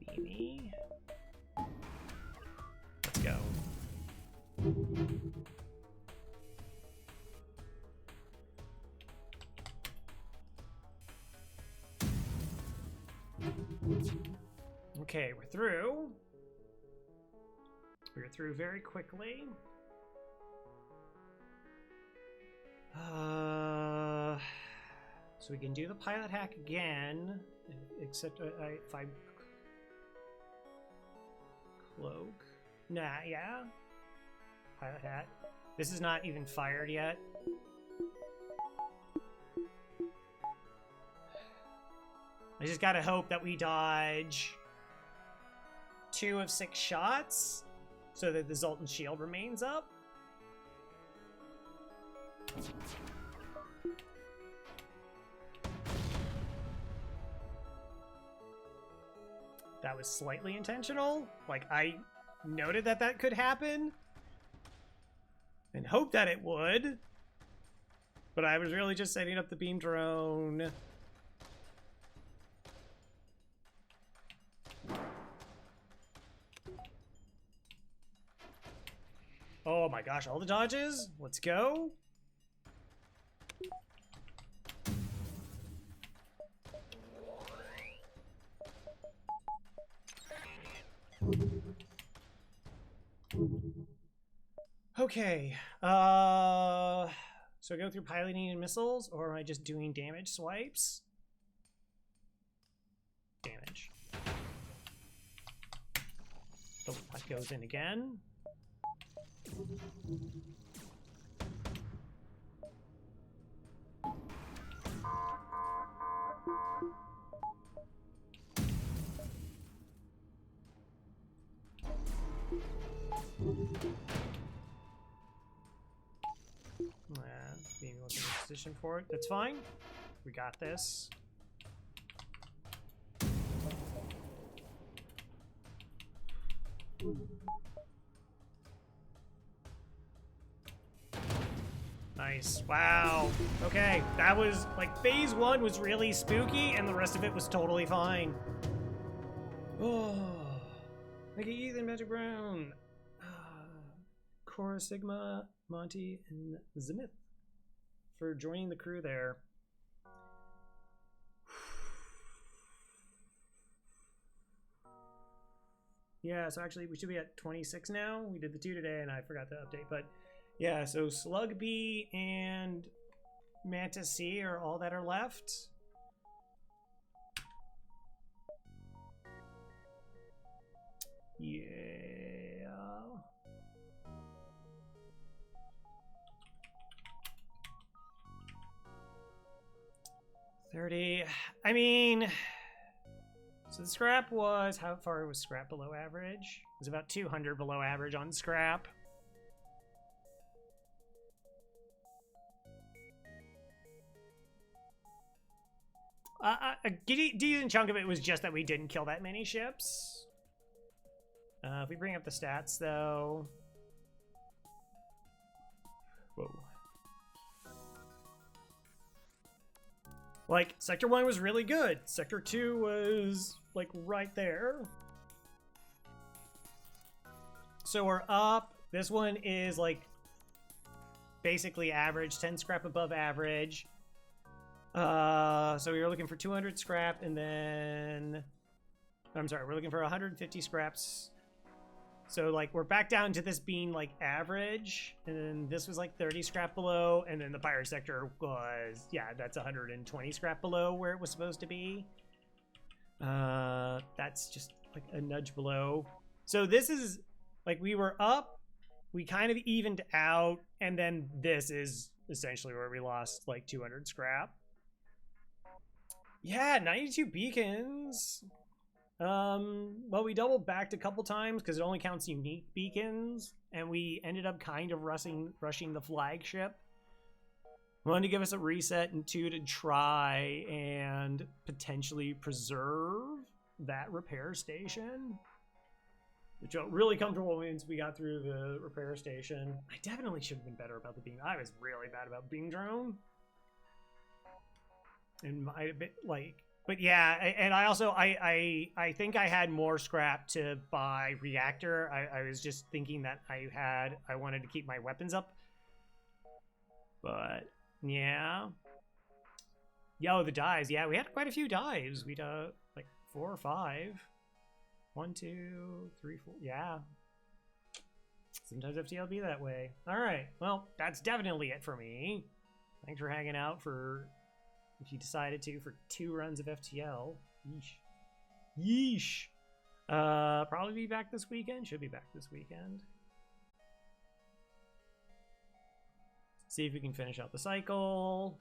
A: Beamy. Let's go. Okay, we're through. We're through very quickly. So we can do the pilot hack again, except if I cloak. Nah, yeah. Pilot hat. This is not even fired yet. I just gotta hope that we dodge 2 of 6 shots so that the Zoltan shield remains up. That was slightly intentional. Like, I noted that that could happen and hoped that it would, but I was really just setting up the beam drone. Oh my gosh, all the dodges? Let's go. Okay, so go through piloting and missiles, or am I just doing damage swipes? Damage. Oh, that goes in again. Maybe we'll get a position for it. That's fine. We got this. Nice. Wow. Okay, that was like phase 1 was really spooky, and the rest of it was totally fine. Oh, look at Ethan, Magic Brown, Cora, Sigma, Monty, and Zenith for joining the crew there. Yeah, so actually we should be at 26 now. We did the 2 today, and I forgot to update, but yeah, so Slug B and Mantis C are all that are left. Yeah. 30. I mean, so the scrap was, how far was scrap below average? It was about 200 below average on scrap. A decent chunk of it was just that we didn't kill that many ships. If we bring up the stats, though... Whoa. Like, Sector 1 was really good. Sector 2 was, like, right there. So we're up. This one is, like, basically average, 10 scrap above average. So we were looking for 200 scrap, and then... I'm sorry, we're looking for 150 scraps. So, like, we're back down to this being, like, average, and then this was, like, 30 scrap below, and then the pirate sector was, yeah, that's 120 scrap below where it was supposed to be. That's just, like, a nudge below. So this is, like, we were up, we kind of evened out, and then this is essentially where we lost, like, 200 scrap. Yeah, 92 beacons. Well, we doubled backed a couple times because it only counts unique beacons, and we ended up kind of rushing the flagship. One, to give us a reset, and two, to try and potentially preserve that repair station. Which felt really comfortable once we got through the repair station. I definitely should have been better about the beam. I was really bad about beam drone. And might have been like, but yeah, and I also I think I had more scrap to buy reactor. I was just thinking that I wanted to keep my weapons up. But yeah. Yo, the dives. Yeah, we had quite a few dives. We'd like 4 or 5. 1, 2, 3, 4. Yeah. Sometimes FTL be that way. All right. Well, that's definitely it for me. Thanks for hanging out for, if you decided to, for 2 runs of FTL. Yeesh. Yeesh. Probably be back this weekend. Should be back this weekend. See if we can finish out the cycle.